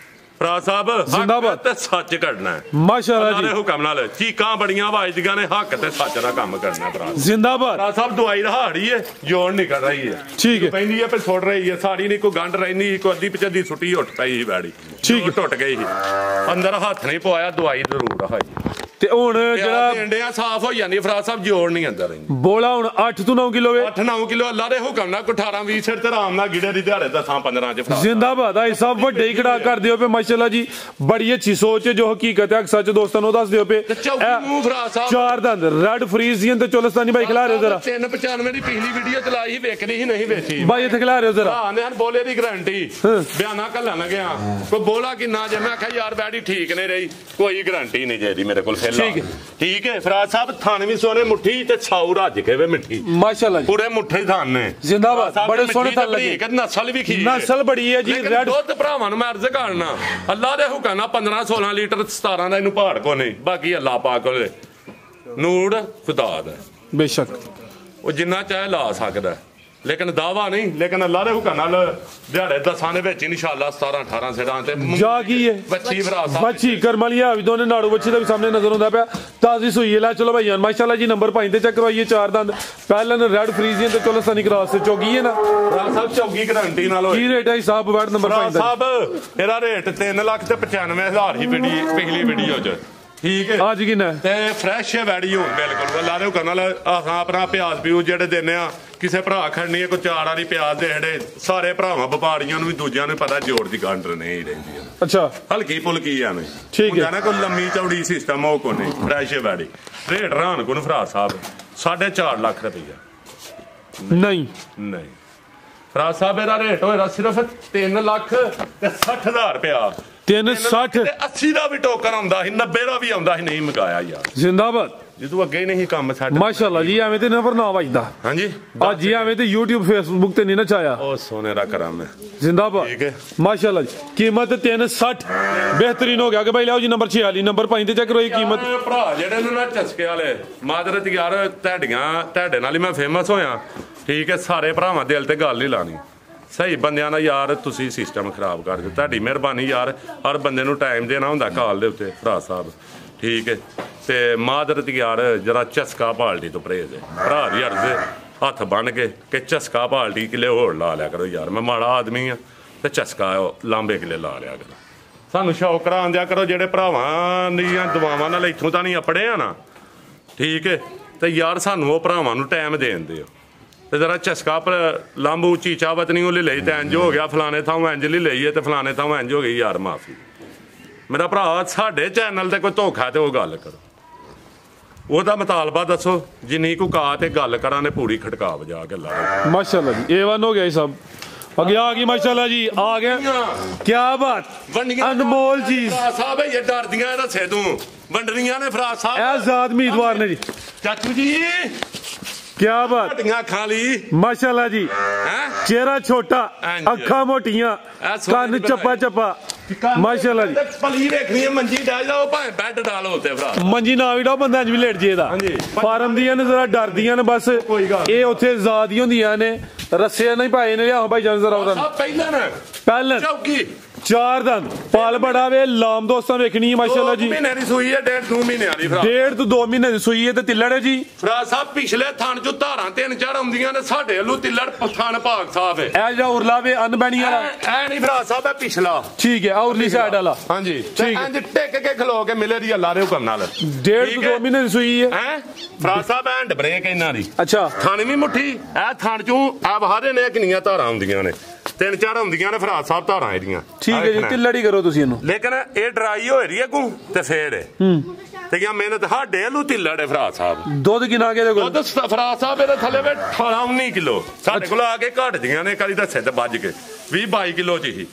ਫਰਾਜ ਸਾਹਿਬ ਜ਼ਿੰਦਾਬਾਦ ਤੇ ਸੱਚ ਕੱਢਣਾ ਮਾਸ਼ਾਅੱਲਾ ਜੀ ਨਾਲੇ ਹੁਕਮ ਨਾਲ ਚੀਕਾਂ ਬੜੀਆਂ ਆਵਾਜ਼ਦੀਆਂ ਨੇ ਹੱਕ ਤੇ ਸੱਚ ਦਾ ਕੰਮ ਕਰਨਾ ਫਰਾਜ ਜ਼ਿੰਦਾਬਾਦ ਫਰਾਜ ਸਾਹਿਬ ਦਵਾਈ ਰਹਾੜੀ ਹੈ ਜੋੜ ਨਹੀਂ ਕਰ ਰਹੀ ਹੈ ਠੀਕ ਹੈ ਪੈਂਦੀ ਹੈ ਪਰ ਛੋੜ ਰਹੀ ਹੈ ਸਾੜੀ ਨਹੀਂ ਕੋਈ ਗੰਢ ਰਹਿੰਦੀ ਕੋਈ ਅੱਧੀ ਪਚੱਦੀ ਸੁੱਟੀ ਉੱਠ ਪਈ ਸੀ ਬੈੜੀ ਠੀਕ ਟੁੱਟ ਗਈ ਸੀ ਅੰਦਰ ਹੱਥ ਨਹੀਂ ਪਵਾਇਆ ਦਵਾਈ ਜ਼ਰੂਰ ਰਹਾਈ ਤੇ ਹੁਣ ਜਿਹੜਾ ਇੰਡਿਆ ਸਾਫ਼ ਹੋ ਜਾਂਦੀ ਫਰਾਜ ਸਾਹਿਬ ਜੋੜ ਨਹੀਂ ਅੰਦਰ ਰਹਿੰਦੀ ਬੋਲਾ ਹੁਣ 8 ਤੋਂ 9 ਕਿਲੋ ਵੇ 8-9 ਕਿਲੋ ਅੱਲਾ ਦੇ ਹੁਕਮ ਨਾਲ 18-20 ਸਿਰ ਤੇ ਆਰਾਮ ਨਾਲ ਗਿੜੇ ਦੀ ਦਿਹਾੜੇ 10-15 ਚ ਫਰਾਜ ਜ਼ਿੰਦਾਬਾਦ ਆਈ ਸਾਹਿਬ ਵੱਡੇ ਹੀ ਖੜਾ ਕਰ ਦਿਓ ਪੇ ਮਾਸ਼ਾਅੱਲਾ ਜੀ ਬੜੀ ਅੱਛੀ ਸੋਚ ਹੈ ਜੋ ਹਕੀਕਤ ਹੈ ਸੱਚ ਦੋਸਤਾਂ ਨੂੰ ਦੱਸ ਦਿਓ ਪੇ ਚੌਕੀ ਫਰਾਜ ਸਾਹਿਬ ਚਾਰ ਦੰਦ ਰੈਡ ਫਰੀਜ਼ੀਅਨ ਤੇ ਚੋਲਸਤਾਨੀ ਬਾਈ ਖਿਲਾ ਰਹੇ ਜ਼ਰਾ 395 ਦੀ ਪਿਛਲੀ ਵੀਡੀਓ ਚਲਾਈ ਸੀ ਵੇਖਣੀ ਸੀ ਨਹੀਂ ਵੇਖੀ ਬਾਈ ਇੱਥੇ ਖਿਲਾ ਰਹੇ ਜ਼ਰਾ ਹਾਂ ਨੇ ਬੋਲੇ ਦੀ ਗਾਰੰਟੀ ਬਿਆਨਾ ਕੱਲਣ ਲੱਗਿਆ ਕੋਈ ਬੋਲਾ ਕਿੰਨਾ ਜੇ ਮੈਂ ਆਖਿਆ ਯਾਰ ਬੈਡੀ ਠੀਕ ਨਹੀਂ ਰਹੀ ਕੋਈ ਗਾਰੰਟੀ ਨਹੀਂ ਜੇ ਦੀ ਮੇਰੇ ਕੋਲ ਫਿਲਹਾਲ ਠੀਕ ਹੈ ਫਰਾਜ ਸਾਹਿਬ ਥਣ ਵੀ ਸੋਨੇ ਮੁੱਠੀ ਤੇ ਛਾਉ ਰੱਜ ਕੇ ਵੇ ਮਿੱਠੀ ਮਾਸ਼ਾਅੱਲਾ ਜੀ ਪੂਰੇ ਮੁੱਠੇ ਥਣ ਨੇ ਜ਼ਿੰਦਾਬਾਦ ਬੜੇ ਸੋਹਣੇ ਥਣ ਲੱਗੇ ਨਸਲ ਵੀ ਖੀ ਨਸਲ ਬੜੀ ਹੈ ਜੀ ਰੈਡ ਦੁੱਧ ਭਰਾਵਾਂ ਨੂੰ ਮੈਂ ਅਰਜ਼ ਕਰਨਾ ਅੱਲਾ ਦੇ ਹੁਕਮ ਨਾਲ 15-16 ਲੀਟਰ 17 ਦਾ ਇਹਨੂੰ ਪਹਾੜ ਕੋ ਨਹੀਂ ਬਾਕੀ ਅੱਲਾ ਪਾਕ ਕੋਲੇ ਨੂੜ ਖੁਦਾ ਦਾ ਬੇਸ਼ੱਕ ਉਹ ਜਿੰਨਾ ਚਾਹੇ ਲਾ ਸਕਦਾ ਲੇਕਿਨ ਦਾਵਾ ਨਹੀਂ ਲੇਕਿਨ ਅੱਲਾ ਦੇ ਹੁਕਮ ਨਾਲ ਦਿਹਾੜੇ 10 ਦੇ ਵਿੱਚ ਇਨਸ਼ਾਅੱਲਾ 17-18 ਸਿਰਾਂ ਤੇ ਜਾ ਗਈ ਹੈ ਬੱਚੀ ਭਰਾ ਸਾਹਿਬ ਬੱਚੀ ਕਰਮਲੀਆ ਵੀ ਦੋਨੇ ਨਾੜੂ ਬੱਚੀ ਦਾ ਵੀ ਸਾਹਮਣੇ ਨਜ਼ਰ ਆਉਂਦਾ ਪਿਆ ਤਾਜ਼ੀ ਸੂਈ ਹੈ ਲੈ ਚਲੋ ਭਾਈਆਂ ਮਾਸ਼ਾਅੱਲਾ ਜੀ ਨੰਬਰ ਭਾਈ ਤੇ ਚੈੱਕ ਕਰਵਾਈਏ ਚਾਰ ਦੰਦ ਪਹਿਲਾਂ ਰੈਡ ਫਰੀਜ਼ੀਅਨ ਤੇ ਚੋਲਸਤਾਨੀ ਕ੍ਰਾਸ ਤੇ ਚੌਗੀ ਹੈ ਨਾ ਭਰਾ ਸਾਹਿਬ ਚੌਗੀ ਗਾਰੰਟੀ ਨਾਲ ਹੋਏ ਕੀ ਰੇਟ ਹੈ ਹਿਸਾਬ ਵਾਰਡ ਨੰਬਰ ਭਰਾ 5 ਦਾ ਸਾਹਿਬ ਇਹਦਾ ਰੇਟ 3,95,000 ਹੀ ਪਿਛਲੀ ਵੀਡੀਓ 'ਚ ਠੀਕ ਹੈ ਅੱਜ ਕਿੰਨਾ ਤੇ ਫਰੈਸ਼ ਹੈ ਵੈੜੀ ਹੁਣ ਬਿਲਕੁਲ ਲਾ ਰਹੇ ਕਰਨ ਨਾਲ ਆਪਣਾ ਪਿਆਜ਼ ਪਿਊ ਜਿਹੜੇ ਦਿੰਦੇ ਆ ਕਿਸੇ ਭਰਾ ਖੜਨੀ ਹੈ ਕੋਈ ਚਾਰ ਵਾਲੀ ਪਿਆਜ਼ ਦੇ ਜਿਹੜੇ ਸਾਰੇ ਭਰਾਵਾਂ ਵਪਾਰੀਆਂ ਨੂੰ ਵੀ ਦੂਜਿਆਂ ਨੂੰ ਪਤਾ ਜੋੜ ਦੀ ਗੰਢ ਨਹੀਂ ਰਹਿੰਦੀ ਅੱਛਾ ਹਲਕੀ ਫੁਲਕੀ ਆ ਨੇ ਠੀਕ ਹੈ ਨਾ ਕੋਈ ਲੰਮੀ ਚੌੜੀ ਸਿਸਟਮ ਉਹ ਕੋ ਨਹੀਂ ਫਰੈਸ਼ ਹੈ ਵੈੜੀ ਰੇਟ ਰਾਨ ਕੋਨ ਫਰਾ ਸਾਹਿਬ 4.5 ਲੱਖ ਰੁਪਈਆ ਨਹੀਂ ਫਰਾ ਸਾਹਿਬ ਇਹਦਾ ਰੇਟ ਹੋਏਗਾ ਸਿਰਫ 3 ਲੱਖ ਤੇ 60,000 ਰੁਪਇਆ 360 ਤੇ 80 ਦਾ ਵੀ ਟੋਕਨ ਆਉਂਦਾ ਸੀ 90 ਦਾ ਵੀ ਆਉਂਦਾ ਸੀ ਨਹੀਂ ਮਗਾਇਆ ਯਾਰ ਜ਼ਿੰਦਾਬਾਦ ਜਦੋਂ ਅੱਗੇ ਹੀ ਨਹੀਂ ਕੰਮ ਸਾਡਾ ਮਾਸ਼ਾਅੱਲਾ ਜੀ ਐਵੇਂ ਤੇ ਨੰਬਰ ਨਾ ਵੱਜਦਾ ਹਾਂਜੀ ਅੱਜ ਜੀ ਐਵੇਂ ਤੇ YouTube Facebook ਤੇ ਨਹੀਂ ਨਾ ਚਾਇਆ ਉਹ ਸੋਨੇ ਦਾ ਕਰਾਂ ਮੈਂ ਜ਼ਿੰਦਾਬਾਦ ਠੀਕ ਹੈ ਮਾਸ਼ਾਅੱਲਾ ਜੀ ਕੀਮਤ 360 ਬਿਹਤਰੀਨ ਹੋ ਗਿਆ ਕਿ ਭਾਈ ਲਿਆਓ ਜੀ ਨੰਬਰ 46 ਨੰਬਰ 5 ਤੇ ਚੈੱਕ ਕਰੋ ਇਹ ਕੀਮਤ ਭਰਾ ਜਿਹੜੇ ਨੂੰ ਨਾ ਚਸਕੇ ਵਾਲੇ ਮਾਦਰਤ ਯਾਰ ਤੁਹਾਡੇ ਨਾਲ ਹੀ ਮੈਂ ਫੇਮਸ ਹੋਇਆ ਠੀਕ ਹੈ ਸਾਰੇ ਭਰਾਵਾਂ ਦਿਲ ਤੇ ਗੱਲ ਨਹੀਂ ਲਾਣੀ ਸਹੀ ਬੰਦਿਆਂ ਦਾ ਯਾਰ ਤੁਸੀਂ ਸਿਸਟਮ ਖਰਾਬ ਕਰ ਦਿੱਤਾ ਤੁਹਾਡੀ ਮਿਹਰਬਾਨੀ ਯਾਰ ਹਰ ਬੰਦੇ ਨੂੰ ਟਾਈਮ ਦੇਣਾ ਹੁੰਦਾ ਕਾਲ ਦੇ ਉੱਤੇ ਭਰਾ ਸਾਹਿਬ ਠੀਕ ਹੈ ਤੇ ਮਾਦਰਤ ਯਾਰ ਜਰਾ ਚਸਕਾ ਪਾਲਟੀ ਤੋਂ ਪਰਹੇਜ਼ ਹੈ ਭਰਾ ਦੀ ਅਰਜ਼ ਹੱਥ ਬੰਨ ਕੇ ਕਿ ਚਸਕਾ ਪਾਲਟੀ ਕਿਲੇ ਹੋਰ ਲਾ ਲਿਆ ਕਰੋ ਯਾਰ ਮੈਂ ਮਾੜਾ ਆਦਮੀ ਆ ਤੇ ਚਸਕਾ ਲਾਂਬੇ ਕਿਲੇ ਲਾ ਲਿਆ ਕਰੋ ਸਾਨੂੰ ਸ਼ੌਕ ਕਰਾਉਣ ਦਿਆ ਕਰੋ ਜਿਹੜੇ ਭਰਾਵਾਂ ਦੀਆਂ ਦੁਆਵਾਂ ਨਾਲ ਇੱਥੋਂ ਤਾਂ ਨਹੀਂ ਅਪੜੇ ਆ ਨਾ ਠੀਕ ਹੈ ਤੇ ਯਾਰ ਸਾਨੂੰ ਉਹ ਭਰਾਵਾਂ ਨੂੰ ਟਾਈਮ ਦੇਣ ਦਿਓ ਤੇ ਜਰਾ ਚਸਕਾ ਪਰ ਲਾਂਬੂ ਚੀਚਾ ਵਤਨੀ ਉਹ ਲਈ ਤੇ ਇੰਜ ਹੋ ਗਿਆ ਫਲਾਣੇ ਥਾਂ ਇੰਜ ਲਈ ਤੇ ਫਲਾਣੇ ਥਾਂ ਇੰਜ ਹੋ ਗਈ ਯਾਰ ਮਾਫੀ ਮੇਰਾ ਭਰਾ ਸਾਡੇ ਚੈਨਲ ਤੇ ਕੋਈ ਧੋਖਾ ਤੇ ਉਹ ਗੱਲ ਕਰੋ ਉਹਦਾ ਮਤਾਲਬਾ ਦੱਸੋ ਜਿੰਨੀ ਕੋ ਕਾ ਤੇ ਗੱਲ ਕਰਾਂ ਨੇ ਪੂਰੀ ਖਟਕਾ ਵਜਾ ਕੇ ਲਾ ਮਾਸ਼ਾਅੱਲਾ ਜੀ A1 ਹੋ ਗਿਆ ਸਭ ਅੱਗੇ ਆ ਗਈ ਮਾਸ਼ਾਅੱਲਾ ਜੀ ਆ ਗਿਆ ਕੀ ਬਾਤ ਅਨਮੋਲ ਚੀਜ਼ ਸਾਹਿਬ ਇਹ ਡਰਦੀਆਂ ਇਹ ਦੱਸੇ ਤੂੰ ਵੰਡਣੀਆਂ ਨੇ ਫਰਾਜ਼ ਸਾਹਿਬ ਆਜ਼ਾਦ ਉਮੀਦਵਾਰ ਨੇ ਜੀ ਚਾਚੂ ਜੀ ਕੀ ਬਾਤ ਟੀਆਂ ਖਾ ਲਈ ਮਾਸ਼ਾਅੱਲਾ ਜੀ ਚਿਹਰਾ ਛੋਟਾ ਅੱਖਾਂ ਮੋਟੀਆਂ ਕੰਨ ਚੱਪਾ ਮਾਸ਼ਾਅੱਲਾ ਜੀ ਪਲੀ ਵੇਖਣੀ ਹੈ ਮੰਜੀ ਡਾਲ ਜਾਓ ਭਾਵੇਂ ਬੈੱਡ ਡਾਲ ਹੋਤੇ ਭਰਾ ਮੰਜੀ ਨਾ ਵੀ ਡਾਓ ਬੰਦਾ ਅੱਜ ਵੀ ਲੇਟ ਜੇਦਾ ਫਾਰਮ ਦੀਆਂ ਨੇ ਜ਼ਰਾ ਡਰਦੀਆਂ ਨੇ ਬਸ ਇਹ ਉੱਥੇ ਆਜ਼ਾਦੀ ਹੁੰਦੀਆਂ ਨੇ ਰੱਸੇ ਨਹੀਂ ਪਾਏ ਨੇ ਆਹ ਭਾਈ ਜਾਨ ਜ਼ਰਾ ਉਹਦਾ ਪਹਿਲਾਂ ਚੌਕੀ ਚਾਰ ਦੰਦ ਪਾਲ ਬੜਾ ਵੇ ਲਾਮ ਦੋਸਤਾਂ ਵੇਖਣੀ ਹੈ ਮਾਸ਼ਾਅੱਲਾ ਜੀ ਮਹੀਨੇ ਦੀ ਸੂਈ ਹੈ 1.5-2 ਮਹੀਨਿਆਂ ਦੀ ਫਰਾ 1.5 ਤੋਂ 2 ਮਹੀਨੇ ਦੀ ਸੂਈ ਹੈ ਤੇ ਤਿੱਲੜ ਹੈ ਜੀ ਫਰਾ ਸਾਹਿਬ ਪਿਛਲੇ ਥਣ ਚੋਂ ਧਾਰਾਂ 3-4 ਆਉਂਦੀਆਂ ਨੇ ਸਾਡੇ ਵੱਲੋਂ ਤਿੱਲੜ ਥਣ ਭਾਗ ਸਾਹਿਬ ਹੈ ਇਹ ਜਿਹੜਾ ਉਰਲਾ ਵੇ ਅਨਬਣੀ ਵਾਲਾ ਐ ਨਹੀਂ ਫਰਾ ਸਾਹਿਬ ਹੈ ਪਿਛਲਾ ਠੀਕ ਹੈ ਉਰਲੀ ਸਾਈਡ ਵਾਲਾ ਹਾਂਜੀ ਇੰਜ ਟਿਕ ਕੇ ਖਲੋ ਕੇ ਮਿਲੇ ਦੀ ਅੱਲਾ ਦੇ ਹੁਕਮ ਨਾਲ 1.5 ਤੋਂ 2 ਮਹੀਨੇ ਦੀ ਸੂਈ ਹੈ ਫਰਾ ਸਾਹਿਬ ਐਂਡ ਬ੍ਰੇਕ ਇਹਨਾਂ ਦੀ ਅੱਛਾ ਥਣ ਵੀ ਮੁੱਠੀ ਇਹ ਥਣ ਚੋਂ ਆ ਬਹਾਰੇ ਨੇ ਕਿੰਨੀਆਂ ਧਾਰਾਂ ਆਉਂਦੀਆਂ ਨੇ 3-4 ਹੁੰਦੀਆਂ ਨੇ ਫਰਾਜ਼ ਸਾਹਿਬ ਧਾਰਾਂ ਇਹਦੀਆਂ ਠੀਕ ਹੈ ਜੀ ਤਿੱਲੜੀ ਕਰੋ ਤੁਸੀਂ ਇਹਨੂੰ ਲੇਕਿਨ ਇਹ ਡਰਾਈ ਹੋ ਰਹੀ ਹੈ ਕੋ ਤੇ ਫੇਰ ਤੇ ਕੀ ਮਿਹਨਤ ਸਾਡੇ ਵੱਲੋਂ ਤਿੱਲੜ ਹੈ ਫਰਾਜ਼ ਸਾਹਿਬ ਦੁੱਧ ਕਿੰਨਾ ਕੇ ਦੇਖੋ ਦੁੱਧ ਫਰਾਜ਼ ਸਾਹਿਬ ਇਹਦੇ ਥੱਲੇ ਵੇ 18-19 ਕਿਲੋ ਸਾਡੇ ਕੋਲ ਆ ਕੇ ਘਟ ਜੀਆਂ ਨੇ ਕਦੀ ਦੱਸੇ ਤੇ ਵੱਜ ਕੇ 20-22 ਕਿਲੋ ਚ ਹੀ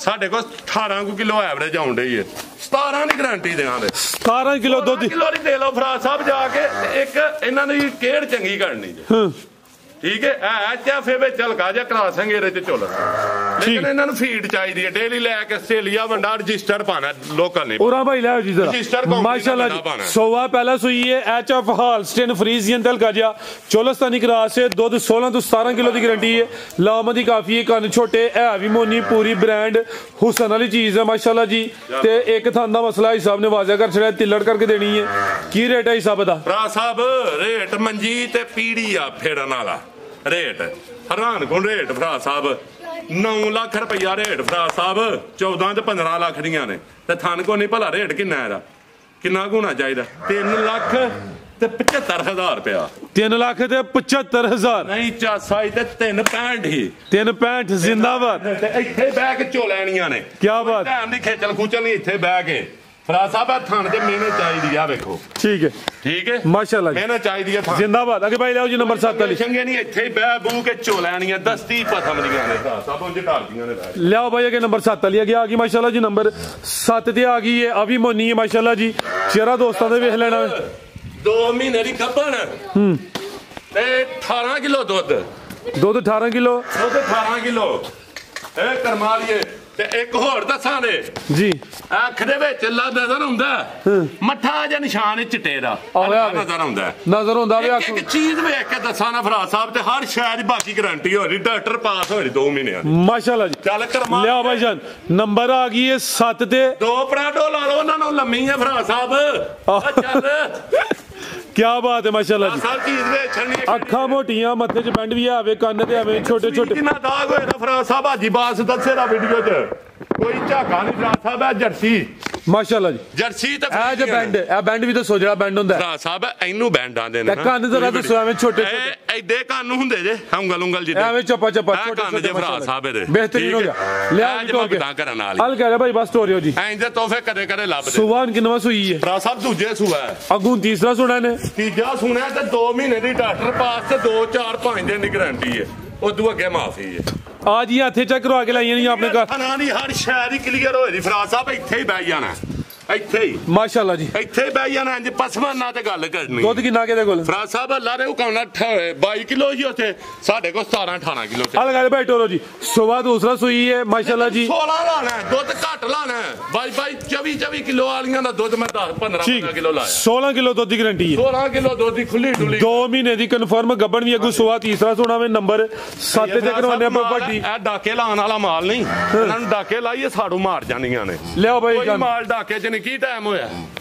ਸਾਡੇ ਕੋਲ 18 ਕਿਲੋ ਐਵਰੇਜ ਆਉਣ ਡਈ ਹੈ 17 ਦੀ ਗਾਰੰਟੀ ਦੇਵਾਂਗੇ 17 ਕਿਲੋ ਦੁੱਧ ਕਿਲੋ ਦੀ ਦੇ ਲਓ ਫਰਾਜ ਸਾਹਿਬ ਜਾ ਕੇ ਤੇ ਇੱਕ ਇਹਨਾਂ ਦੀ ਕੇਅਰ ਚੰਗੀ ਕਰਨੀ ਜੀ ਠੀਕ ਹੈ ਚਾਫੇ ਵਿੱਚ ਹਲਕਾ ਜਿਹਾ ਕਰਾ ਸੰਗੇ ਇਹਦੇ ਚ ਚੁੱਲ ਲੇਕਿਨ ਇਹਨਾਂ ਨੂੰ ਫੀਡ ਚਾਹੀਦੀ ਹੈ ਡੇਲੀ ਲੈ ਕੇ ਆਸਟ੍ਰੇਲੀਆ ਵੰਡਾ ਰਜਿਸਟਰ ਪਾਣਾ ਲੋਕਲ ਨਹੀਂ ਉਰਾ ਭਾਈ ਲੈ ਜੀ ਜ਼ਰਾ ਮਾਸ਼ਾਅੱਲਾ ਜੀ ਸੋਵਾ ਪਹਿਲਾ ਸੂਈ ਹੈ ਐਚਐਫ ਹਾਲਸਟਨ ਫਰੀਜ਼ੀਅਨ ਤਲਕਾ ਜਿਹਾ ਚੋਲਸਤਾਨੀ ਕਰਾਸ ਹੈ ਦੁੱਧ 16 ਤੋਂ 17 ਕਿਲੋ ਦੀ ਗਾਰੰਟੀ ਹੈ ਲਾਮਦੀ ਕਾਫੀ ਹੈ ਕੰਨ ਛੋਟੇ ਹੈ ਵੀ ਮੋਨੀ ਪੂਰੀ ਬ੍ਰਾਂਡ ਹੁਸਨ ਵਾਲੀ ਚੀਜ਼ ਹੈ ਮਾਸ਼ਾਅੱਲਾ ਜੀ ਤੇ ਇੱਕ ਥਾਂ ਦਾ ਮਸਲਾ ਹਿਸਾਬ ਨੇ ਵਾਜ਼ਾ ਕਰ ਛੜਿਆ ਤਿੱਲੜ ਕਰਕੇ ਦੇਣੀ ਹੈ ਕੀ ਰੇਟ ਹੈ ਹਿਸਾਬ ਦਾ ਭਰਾ ਸਾਹਿਬ ਰੇਟ ਮੰਜੀ ਤੇ ਪੀੜੀ ਆ ਫੇੜਨ ਵਾਲਾ ਰੇਟ ਹੈਰਾਨ ਕੋਲ ਰੇਟ ਭਰਾ ਸਾਹਿਬ 9 ਲੱਖ ਰੁਪਈਆ ਰੇਟ ਭਰਾ ਸਾਹਿਬ 14 ਤੇ 15 ਲੱਖ ਦੀਆਂ ਨੇ ਤੇ ਥਣ ਕੋ ਨਹੀਂ ਭਲਾ ਰੇਟ ਕਿੰਨਾ ਇਹਦਾ ਕਿੰਨਾ ਕੁ ਹੋਣਾ ਚਾਹੀਦਾ 3 ਲੱਖ ਤੇ 75,000 ਰੁਪਇਆ 3 ਲੱਖ ਤੇ 75,000 ਨਹੀਂ ਚਾਸਾ ਤੇ 365 ਹੀ 365 ਜ਼ਿੰਦਾਬਾਦ ਤੇ ਇੱਥੇ ਬਹਿ ਕੇ ਝੋ ਲੈਣੀਆਂ ਨੇ ਕੀ ਬਾਤ ਟਾਈਮ ਦੀ ਖੇਚਲ ਖੂਚਲ ਨਹੀਂ ਇੱਥੇ ਬਹਿ ਕੇ ਫਰਾ ਸਾਹਿਬ ਆ ਥਣ ਤੇ ਮਿਹਨਤ ਚਾਹੀਦੀ ਆ ਵੇਖੋ ਠੀਕ ਹੈ ਮਾਸ਼ਾਅੱਲਾ ਜੀ ਮਿਹਨਤ ਚਾਹੀਦੀ ਆ ਥਣ ਜ਼ਿੰਦਾਬਾਦ ਅੱਗੇ ਭਾਈ ਲਿਆਓ ਜੀ ਨੰਬਰ 7 ਵਾਲੀ ਚੰਗੇ ਨਹੀਂ ਇੱਥੇ ਹੀ ਬਹਿ ਬੂ ਕੇ ਝੋ ਲੈਣੀਆਂ ਦਸਤੀ ਪਥਮ ਦੀਆਂ ਨੇ ਸਭ ਉਂਝ ਢਾਲਦੀਆਂ ਨੇ ਲਿਆਓ ਭਾਈ ਅੱਗੇ ਨੰਬਰ 7 ਵਾਲੀ ਅੱਗੇ ਆ ਗਈ ਮਾਸ਼ਾਅੱਲਾ ਜੀ ਨੰਬਰ 7 ਤੇ ਆ ਗਈ ਹੈ ਅਭੀ ਮੋਨੀ ਹੈ ਮਾਸ਼ਾਅੱਲਾ ਜੀ ਚਿਹਰਾ ਦੋਸਤਾਂ ਦੇ ਵੇਖ ਲੈਣਾ 2 ਮਹੀਨੇ ਦੀ ਕੱਪਣ ਤੇ 18 ਕਿਲੋ ਦੁੱਧ 18 ਕਿਲੋ ਦੁੱਧ 18 ਕਿਲੋ ਇਹ ਕਰਮਾ ਲਈਏ ਤੇ ਇੱਕ ਹੋਰ ਦੱਸਾਂ ਨੇ ਜੀ ਅੱਖ ਦੇ ਵਿੱਚ ਲਾ ਨਜ਼ਰ ਹੁੰਦਾ ਮੱਠਾ ਜਾਂ ਨਿਸ਼ਾਨ ਚਿੱਟੇ ਦਾ ਨਜ਼ਰ ਹੁੰਦਾ ਵੇ ਇੱਕ ਚੀਜ਼ ਵੇਖ ਕੇ ਦੱਸਾਂ ਨਾ ਫਰਾ ਸਾਹਿਬ ਤੇ ਹਰ ਸ਼ਾਇਦ ਬਾਕੀ ਗਾਰੰਟੀ ਹੋ ਰਹੀ ਡਾਕਟਰ ਪਾਸ ਹੋ ਰਹੀ 2 ਮਹੀਨਿਆਂ ਮਾਸ਼ਾਅੱਲਾ ਜੀ ਚੱਲ ਕਰਮਾ ਲਿਆ ਭਾਈ ਜਾਨ ਨੰਬਰ ਆ ਗਈ ਹੈ 7 ਤੇ 2 ਪਰਾਡੋ ਲਾ ਲਓ ਉਹਨਾਂ ਨੂੰ ਲੰਮੀ ਹੈ ਫਰਾ ਸਾਹਿਬ ਚੱਲ ਕੀ ਬਾਤ ਹੈ ਮਾਸ਼ਾਅੱਲਾ ਜੀ ਸਭ ਚੀਜ਼ ਵੇਚਣੀ ਅੱਖਾਂ ਮੋਟੀਆਂ ਮੱਥੇ 'ਚ ਬੈਂਡ ਵੀ ਆਵੇ ਕੰਨ ਤੇ ਆਵੇ ਛੋਟੇ ਛੋਟੇ ਕਿੰਨਾ ਦਾਗ ਹੋਏ ਨਾ ਫਰਾ ਸਾਹਿਬ ਹਾਜੀ ਬਾਸ ਦੱਸੇ ਦਾ ਵੀਡੀਓ 'ਚ ਕੋਈ ਝਾਕਾ ਨਹੀਂ ਫਰਾ ਸਾਹਿਬ ਹੈ ਜਰਸੀ ਮਾਸ਼ਾਅੱਲਾ ਜੀ ਜਰਸੀ ਤੇ ਇਹ ਜੇ ਬੈਂਡ ਇਹ ਬੈਂਡ ਵੀ ਦੱਸੋ ਜਿਹੜਾ ਬੈਂਡ ਹੁੰਦਾ ਫਰਾ ਸਾਹਿਬ ਇਹਨੂੰ ਬੈਂਡ ਆਂਦੇ ਨੇ ਕੰਨ ਜ਼ਰਾ ਦੱਸੋ ਐਵੇਂ ਛੋਟੇ ਛੋਟੇ ਐਡੇ ਕੰਨ ਹੁੰਦੇ ਜੇ ਉਂਗਲ ਜਿੱਦਾਂ ਐਵੇਂ ਚੱਪਾ ਛੋਟੇ ਕੰਨ ਜੇ ਫਰਾ ਸਾਹਿਬ ਇਹਦੇ ਬਿਹਤਰੀਨ ਹੋ ਗਿਆ ਲਿਆ ਜੀ ਤੋਂ ਤਾਂ ਕਰਨ ਵਾਲੀ ਹਲ ਕਹਿ ਰਿਹਾ ਭਾਈ ਬਸ ਸਟੋਰੀ ਹੋ ਜੀ ਐਂ ਜੇ ਤੋਹਫੇ ਕਦੇ ਲੱਭਦੇ ਸੁਬਾਨ ਕਿੰਨਵਾ ਸੂਈ ਹੈ ਫਰਾ ਸਾਹਿਬ ਦੂਜੇ ਸੂਆ ਹੈ ਅਗੂ ਤੀਸਰਾ ਸੁਣਾ ਨੇ ਤੀਜਾ ਸੁਣਿਆ ਤੇ 2 ਮਹੀਨੇ ਦੀ ਡਾਕਟਰ ਪਾਸ ਤੇ 2 4 5 ਦਿਨ ਦੀ ਗਾਰੰਟੀ ਹੈ ਉਦੋਂ ਅੱਗੇ ਮਾਫੀ ਹੈ ਆ ਜੀ ਹੱਥੇ ਚੈੱਕ ਕਰਵਾ ਕੇ ਲਾਈਆਂ ਨਹੀਂ ਆਪਣੇ ਘਰ ਖਾਣਾ ਦੀ ਹਰ ਸ਼ਹਿਰ ਹੀ ਕਲੀਅਰ ਹੋਏ ਦੀ ਫਰਾ ਸਾਹਿਬ ਇੱਥੇ ਹੀ ਬਹਿ ਜਾਣਾ ਇੱਥੇ ਹੀ ਮਾਸ਼ਾਅੱਲਾ ਜੀ ਇੱਥੇ ਬਹਿ ਜਾਣਾ ਇੰਜ ਪਸਮਾਨਾ ਤੇ ਗੱਲ ਕਰਨੀ ਦੁੱਧ ਕਿੰਨਾ ਕਿਹਦੇ ਕੋਲ ਫਰਾ ਸਾਹਿਬ ਅੱਲਾ ਨੇ ਹੁਕਮ ਨਾਲ 22 ਕਿਲੋ ਹੀ ਉੱਥੇ ਸਾਡੇ ਕੋਲ 17 18 ਕਿਲੋ ਹਲ ਗੱਲ ਭਾਈ ਟੋਰੋ ਜੀ ਸੁਬਾ ਦੂਸਰਾ ਸੂਈ ਹੈ ਮਾਸ਼ਾਅੱਲਾ ਜੀ 16 ਲਾਣਾ ਦੁੱਧ ਘੱਟ ਲਾਣਾ ਬਾਈ 24 ਕਿਲੋ ਵਾਲੀਆਂ ਦਾ ਦੁੱਧ ਮੈਂ 10 15 ਕਿਲੋ ਲਾਇਆ 16 ਕਿਲੋ ਦੁੱਧ ਦੀ ਗਾਰੰਟੀ ਹੈ 16 ਕਿਲੋ ਦੁੱਧ ਦੀ ਖੁੱਲੀ ਡੁੱਲੀ 2 ਮਹੀਨੇ ਦੀ ਕਨਫਰਮ ਗੱਬਣ ਵੀ ਅੱਗੂ ਸੁਬਾ ਤੀਸਰਾ ਸੁਣਾ ਵੇ ਨੰਬਰ 7 ਤੇ ਕਰਵਾਉਂਦੇ ਆਪਾਂ ਵੱਡੀ ਇਹ ਡਾਕੇ ਲਾਉਣ ਵਾਲਾ ਮਾਲ ਨਹੀਂ ਇਹਨਾਂ ਨੂੰ ਡਾਕੇ ਲਾਈਏ ਸਾਡੂ ਮਾਰ ਜਾਂਦੀਆਂ ਨੇ ਲਿਆਓ ਭਾਈ ਕੋਈ ਮਾਲ ਡਾਕੇ ਚ ਨਹੀਂ ਕੀ ਟਾਈਮ ਹੋਇਆ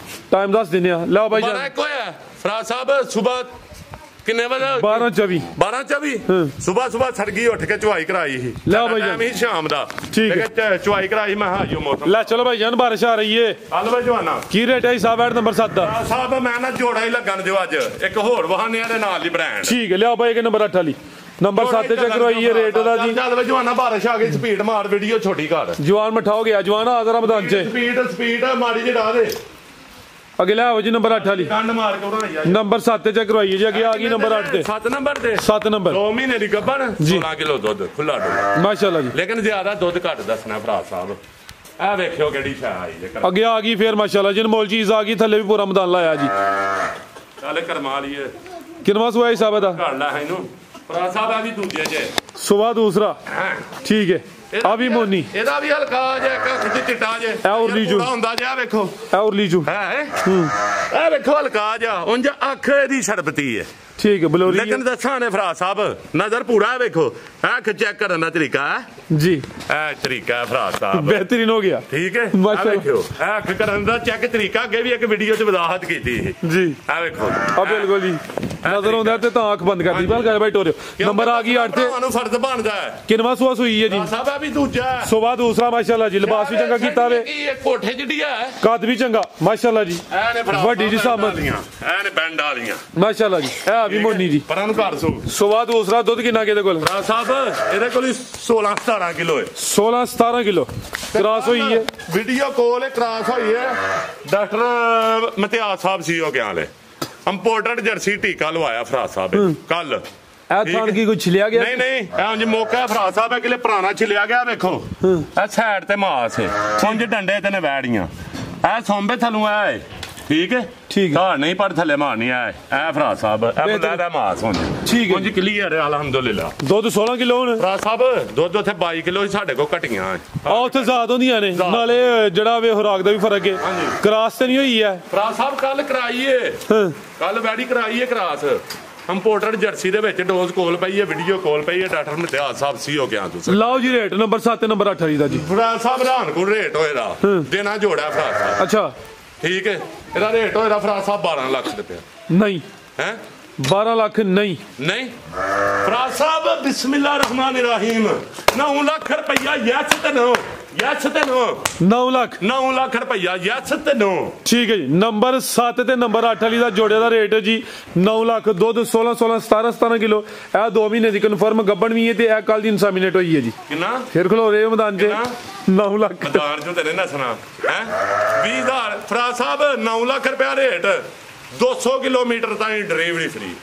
ਟਾਈਮ ਦੱਸ ਦਿੰਦੇ ਆ ਲਿਆਓ ਭਾਈ ਜਾਨ ਹੋਇਆ ਫਰਾ ਸਾਹਿਬ ਸਵੇਰ ਕਿੰਨੇ ਵਜੇ 12:24 ਸਵੇਰ ਸਰਗੀ ਉੱਠ ਕੇ ਚੁਆਈ ਕਰਾਈ ਸੀ ਲਿਆਓ ਭਾਈ ਜਾਨ ਮੈਂ ਸ਼ਾਮ ਦਾ ਠੀਕ ਹੈ ਚੁਆਈ ਕਰਾਈ ਮੈਂ ਹਾਜੋ ਮੌਸਮ ਲੈ ਚਲੋ ਭਾਈ ਜਾਨ ਬਾਰਿਸ਼ ਆ ਰਹੀ ਏ ਹਲ ਵੇ ਜਵਾਨਾ ਕੀ ਰੇਟ ਹੈ ਹਿਸਾਬ ਐਡ ਨੰਬਰ 7 ਦਾ ਸਾਹਿਬ ਮੈਂ ਨਾ ਜੋੜਾ ਹੀ ਲੱਗਣ ਦਿਓ ਅੱਜ ਇੱਕ ਹੋਰ ਵਾਹਨਿਆਂ ਦੇ ਨਾਲ ਹੀ ਬ੍ਰਾਂਡ ਠੀਕ ਹੈ ਲਿਆਓ ਭਾਈ ਨੰਬਰ 8 ਵਾਲੀ ਨੰਬਰ 7 ਤੇ ਚੈੱਕ ਕਰਵਾਈਏ ਰੇਟ ਦਾ ਜੀ ਚੱਲ ਵੇ ਜਵਾਨਾ ਬਾਰਿਸ਼ ਆ ਗਈ ਸਪੀਡ ਮਾਰ ਵੀਡੀਓ ਛੋਟੀ ਕਰ ਜਵਾਨ ਮਠਾ ਹੋ ਗਿਆ ਜਵਾਨ ਆਜ਼ਰ ਰਮਦਾਨ ਚ ਸਪੀਡ ਮਾੜੀ ਜਿਹੀ ਡਾ ਦੇ ਅੱਗੇ ਲਿਆਓ ਜੀ ਨੰਬਰ 8 ਵਾਲੀ ਕੰਡ ਮਾਰ ਕੇ ਉਡਾਈ ਆ ਨੰਬਰ 7 ਤੇ ਚੈੱਕ ਕਰਵਾਈਏ ਜੀ ਅੱਗੇ ਆ ਗਈ ਨੰਬਰ 8 ਤੇ 7 ਨੰਬਰ ਤੇ 7 ਨੰਬਰ 2 ਮਹੀਨੇ ਦੀ ਗੱਭਣ 16 ਕਿਲੋ ਦੁੱਧ ਖੁੱਲਾ ਡੁੱਲਾ ਮਾਸ਼ਾਅੱਲਾ ਜੀ ਲੇਕਿਨ ਜ਼ਿਆਦਾ ਦੁੱਧ ਘੱਟ ਦੱਸਣਾ ਭਰਾ ਸਾਹਿਬ ਇਹ ਵੇਖਿਓ ਕਿਹੜੀ ਸ਼ਾਹ ਆਈ ਜੇ ਅੱਗੇ ਆ ਗਈ ਫੇਰ ਮਾਸ਼ਾਅੱਲਾ ਜੀ ਅਨਮੋਲ ਚੀਜ਼ ਆ ਗਈ ਥੱਲੇ ਵੀ ਪੂਰਾ ਮੈਦਾਨ ਲਾਇਆ ਜੀ ਚੱਲ ਕਰਮਾ ਲਈਏ ਕਿੰਨਵਾ ਸੂਆ ਹਿਸਾਬ ਦਾ ਘੜ ਲੈ ਇਹਨੂੰ ਭਰਾ ਸਾਹਿਬ ਆ ਵੀ ਦੂਜੇ ਜੇ ਸੁਬਾ ਦੂਸਰਾ ਠੀਕ ਹੈ ਆ ਵੀ ਮੋਨੀ ਇਹਦਾ ਵੀ ਹਲਕਾ ਜਿਹਾ ਅੱਖ ਚ ਚਿੱਟਾ ਜੇ ਇਹ ਉਰਲੀ ਜੂ ਹੁੰਦਾ ਜੇ ਆ ਵੇਖੋ ਇਹ ਉਰਲੀ ਜੂ ਹੈ ਇਹ ਵੇਖੋ ਹਲਕਾ ਜਿਹਾ ਉਂਝ ਅੱਖ ਇਹਦੀ ਸ਼ਰਬਤੀ ਹੈ ਠੀਕ ਹੈ ਬਲੋਰੀ ਲੇਕਿਨ ਦੱਸਾਂ ਨੇ ਭਰਾ ਸਾਹਿਬ ਨਜ਼ਰ ਪੂਰਾ ਵੇਖੋ ਅੱਖ ਚੈੱਕ ਕਰਨ ਦਾ ਤਰੀਕਾ ਹੈ ਜੀ ਇਹ ਤਰੀਕਾ ਹੈ ਭਰਾ ਸਾਹਿਬ ਬਿਹਤਰੀਨ ਹੋ ਗਿਆ ਠੀਕ ਹੈ ਆ ਵੇਖੋ ਇਹ ਅੱਖ ਕਰਨ ਦਾ ਚੈੱਕ ਤਰੀਕਾ ਅੱਗੇ ਵੀ ਇੱਕ ਵੀਡੀਓ 'ਚ ਵਜ਼ਾਹਤ ਕੀਤੀ ਸੀ ਜੀ ਆ ਵੇਖੋ ਆ ਬਿਲਕੁਲ ਜੀ ਨਜ਼ਰ ਆਉਂਦਾ ਤੇ ਤਾਂ ਅੱਖ ਬੰਦ ਕਰਦੀ ਬਾਲ ਕਰ ਭਾਈ ਟੋਰਿਓ ਨੰਬਰ ਆ ਗਈ 8 ਤੇ ਤੁਹਾਨੂੰ ਫਰਜ਼ ਬਣਦਾ ਹੈ ਕਿੰਨਵਾ ਸੂਆ ਸੂਈ ਹੈ ਜੀ ਸਾਹਿਬ ਆ ਵੀ ਦੂਜਾ ਸੁਬਾ ਦੂਸਰਾ ਮਾਸ਼ਾਅੱਲਾ ਜੀ ਲਿਬਾਸ ਵੀ ਚੰਗਾ ਕੀਤਾ ਵੇ ਇਹ ਕੋਠੇ ਜਿਹੜੀਆਂ ਕੱਦ ਵੀ ਚੰਗਾ ਮਾਸ਼ਾਅੱਲਾ ਜੀ ਵੱਡੀ ਜੀ ਸਾਮਤ ਐਨ ਬੈਂਡ ਵਾਲੀਆਂ ਮਾਸ਼ਾਅੱਲਾ ਜੀ ਇਹ ਵੀ ਮੋਨੀ ਜੀ ਪਰਾਂ ਨੂੰ ਘਰ ਸੋ ਸੁਬਾ ਦੂਸਰਾ ਦੁੱਧ ਕਿੰਨਾ ਕਿਹਦੇ ਕੋਲ ਭਰਾ ਸਾਹਿਬ ਇਹਦੇ ਕੋਲ 16 17 ਕਿਲੋ ਹੈ 16 17 ਕਿਲੋ ਕ੍ਰਾਸ ਹੋਈ ਹੈ ਵੀਡੀਓ ਕਾਲ ਕ੍ਰਾਸ ਹੋਈ ਹੈ ਡਾਕਟਰ ਮਤਿਆਜ ਸਾਹਿਬ ਸੀ ਉਹ ਕਿਹਾ ਲੈ ਇੰਪੋਰਟਡ ਜਰਸੀ ਟੀਕਾ ਲਵਾਇਆ ਫਰਾ ਸਾਹਿਬ ਕੱਲ ਥਾਣ ਕੀ ਕੋਈ ਛਿਲਿਆ ਗਿਆ? ਨਹੀਂ ਨਹੀਂ, ਇਹ ਉਂਝ ਮੌਕਾ ਫਰਾਜ ਸਾਹਿਬ ਅਗਲੇ ਪੁਰਾਣਾ ਛਿਲਿਆ ਗਿਆ ਵੇਖੋ। ਇਹ ਸਾਈਡ ਤੇ ਮਾਸ ਹੈ, ਉਂਝ ਡੰਡੇ ਤੇ ਨੇ ਵੈੜੀਆਂ। ਇਹ ਸੌਂਬੇ ਥੱਲੋਂ ਆਏ, ਠੀਕ ਹੈ ਠੀਕ ਹੈ। ਹਾਂ ਨਹੀਂ ਪਰ ਥੱਲੇ ਮਾਰਨੀ ਆਏ। ਇਹ ਫਰਾਜ ਸਾਹਿਬ ਇਹ ਬੰਦਾ ਦਾ ਮਾਸ ਉਂਝ ਠੀਕ ਹੈ ਉਂਝ ਕਲੀਅਰ ਹੈ ਅਲਹਮਦੁਲਿਲਾ। ਦੁੱਧ 16 ਕਿਲੋ ਹੁਣ ਫਰਾਜ ਸਾਹਿਬ ਦੁੱਧ ਉੱਥੇ 22 ਕਿਲੋ ਸਾਡੇ ਕੋਲ ਘਟੀਆਂ ਆ ਉੱਥੇ ਜ਼ਾਦ ਹੁੰਦੀਆਂ ਨੇ, ਨਾਲੇ ਜਿਹੜਾ ਵੇ ਖੁਰਾਕ ਦਾ ਵੀ ਫਰਕ ਹੈ। ਹਾਂਜੀ। ਕਰਾਸ ਤੇ ਨਹੀਂ ਹੋਈ ਹੈ ਫਰਾਜ ਸਾਹਿਬ ਕੱਲ ਕਰਾਈਏ, ਕੱਲ ਵੈੜੀ ਕਰਾਈਏ ਕਰਾਸ। ਇੰਪੋਰਟਡ ਜਰਸੀ ਦੇ ਵਿੱਚ ਡੋਜ਼ ਕੋਲ ਪਈ ਹੈ, ਵੀਡੀਓ ਕੋਲ ਪਈ ਹੈ। ਡਾਕਟਰ ਮਿਤਿਆਜ ਸਾਹਿਬ ਸੀ ਹੋ ਗਿਆ ਤੁਸੀਂ। ਲਓ ਜੀ ਰੇਟ ਨੰਬਰ 7 ਤੇ ਨੰਬਰ 8 ਵਾਲੀ ਦਾ ਜੀ। ਫਰਾਜ ਸਾਹਿਬ ਰਾਨ ਕੋਲ ਰੇਟ ਹੋਏਗਾ ਦੇਣਾ ਜੋੜਾ ਫਰਾਜ ਸਾਹਿਬ, ਅੱਛਾ ਠੀਕ ਹੈ। ਇਹਦਾ ਰੇਟ ਹੋਏਗਾ ਫਰਾਜ ਸਾਹਿਬ 12 ਲੱਖ ਰੁਪਏ। ਨਹੀਂ ਹੈ 12 ਲੱਖ ਨਹੀਂ ਨਹੀਂ ਫਰਾਜ ਸਾਹਿਬ ਬਿਸਮਿਲ੍ਲਾ ਰਹਿਮਾਨ ਰਹੀਮ 9 ਲੱਖ ਰੁਪਈਆ। ਯੈਸ ਤੇ ਨੋ, ਯੈਸ ਤੇ ਨੋ। 9 ਲੱਖ 9 ਲੱਖ ਰੁਪਈਆ ਯੈਸ ਤੇ ਨੋ। ਠੀਕ ਹੈ ਜੀ। ਨੰਬਰ 7 ਤੇ ਨੰਬਰ 8 ਵਾਲੀ ਦਾ ਜੋੜੇ ਦਾ ਰੇਟ ਹੈ ਜੀ 9 ਲੱਖ। ਦੁੱਧ 16 17 ਕਿਲੋ। ਇਹ 2 ਮਹੀਨੇ ਦੀ ਕਨਫਰਮ ਗੱਬਣ ਵੀ ਹੈ ਤੇ ਇਹ ਕੱਲ ਦੀ ਇਨਸਾਮੀਨੇਟ ਹੋਈ ਹੈ ਜੀ। ਕਿੰਨਾ ਫਿਰ ਖਲੋ ਰਹੇ ਮੈਦਾਨ 'ਚ 9 ਲੱਖ। ਮੈਦਾਨ ਚੋਂ ਤੇਰੇ ਨਸਣਾ ਹੈ 20,000 ਫਰਾਜ ਸਾਹਿਬ 9 ਲੱਖ ਰੁਪਇਆ ਰੇਟ। 200 ਕਿਲੋਮੀਟਰ ਤਾਈਂ ਡਿਲੀਵਰੀ ਫ੍ਰੀ।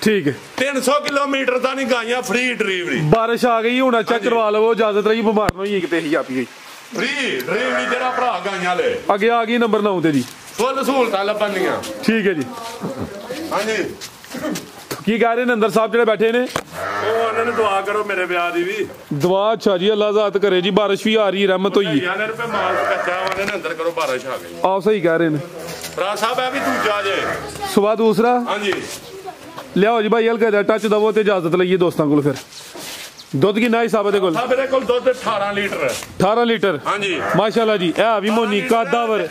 ਠੀਕ ਹੈ 300 ਕਿਲੋਮੀਟਰ ਤਾਈਂ ਗਾਈਆਂ ਫ੍ਰੀ ਡਿਲੀਵਰੀ। ਬਾਰਿਸ਼ ਆ ਗਈ ਹੁਣ ਚੈੱਕ ਕਰਵਾ ਲਵੋ, ਇਜਾਜ਼ਤ ਰਹੀ ਬਿਮਾਰ ਨੂੰ ਹੀ ਕਿਤੇ ਹੀ ਆਪੀ ਗਈ ਫ੍ਰੀ ਡਿਲੀਵਰੀ ਜਿਹੜਾ ਭਰਾ ਗਾਈਆਂ ਲੈ ਅੱਗੇ ਆ ਗਈ ਨੰਬਰ 9 ਤੇ ਜੀ। ਫੁੱਲ ਸਹੂਲਤਾਂ ਲੱਭਣੀਆਂ। ਠੀਕ ਹੈ ਜੀ। ਹਾਂਜੀ ਕੀ ਕਹਿ ਰਹੇ ਨੇ ਅੰਦਰ ਸਾਹਿਬ ਜਿਹੜੇ ਬੈਠੇ ਨੇ? ਉਹ ਉਹਨਾਂ ਨੂੰ ਦੁਆ ਕਰੋ ਮੇਰੇ ਵਿਆਹ ਦੀ ਵੀ ਦੁਆ। ਅੱਛਾ ਜੀ ਅੱਲਾਹ ਜ਼ਾਤ ਕਰੇ ਜੀ। ਬਾਰਿਸ਼ ਵੀ ਆ ਰਹੀ, ਰਹਿਮਤ ਹੋਈ। ਯਾਰ ਰੁਪਏ ਮਾਲ ਕੱਚਾ ਉਹਨਾਂ ਨੇ ਅੰਦਰ ਕਰੋ ਬਾਰਿਸ਼ ਆ ਗਈ। ਆਓ ਸਹੀ ਕਹਿ ਰਹੇ ਨੇ ਭਰਾ ਸਾਹਿਬ ਇਹ ਵੀ ਦੂਜਾ ਜੇ। ਸੁਬਾ ਦੂਸਰਾ ਹਾਂਜੀ ਲਿਆਓ ਜੀ ਭਾਈ ਹਲਕਾ ਜਿਹਾ ਟੱਚ ਦਵੋ ਤੇ ਇਜਾਜ਼ਤ ਲਈਏ ਦੋਸਤਾਂ ਕੋਲ। ਫਿਰ ਦੁੱਧ ਕਿੰਨਾ ਹਿਸਾਬ ਇਹਦੇ ਕੋਲ? ਸਾਹਿਬ ਇਹਦੇ ਕੋਲ ਦੁੱਧ 18 ਲੀਟਰ। 18 ਲੀਟਰ ਹਾਂਜੀ ਮਾਸ਼ਾਅੱਲਾ ਜੀ। ਇਹ ਵੀ ਮੋਨੀ ਕਾਦਾਵਰ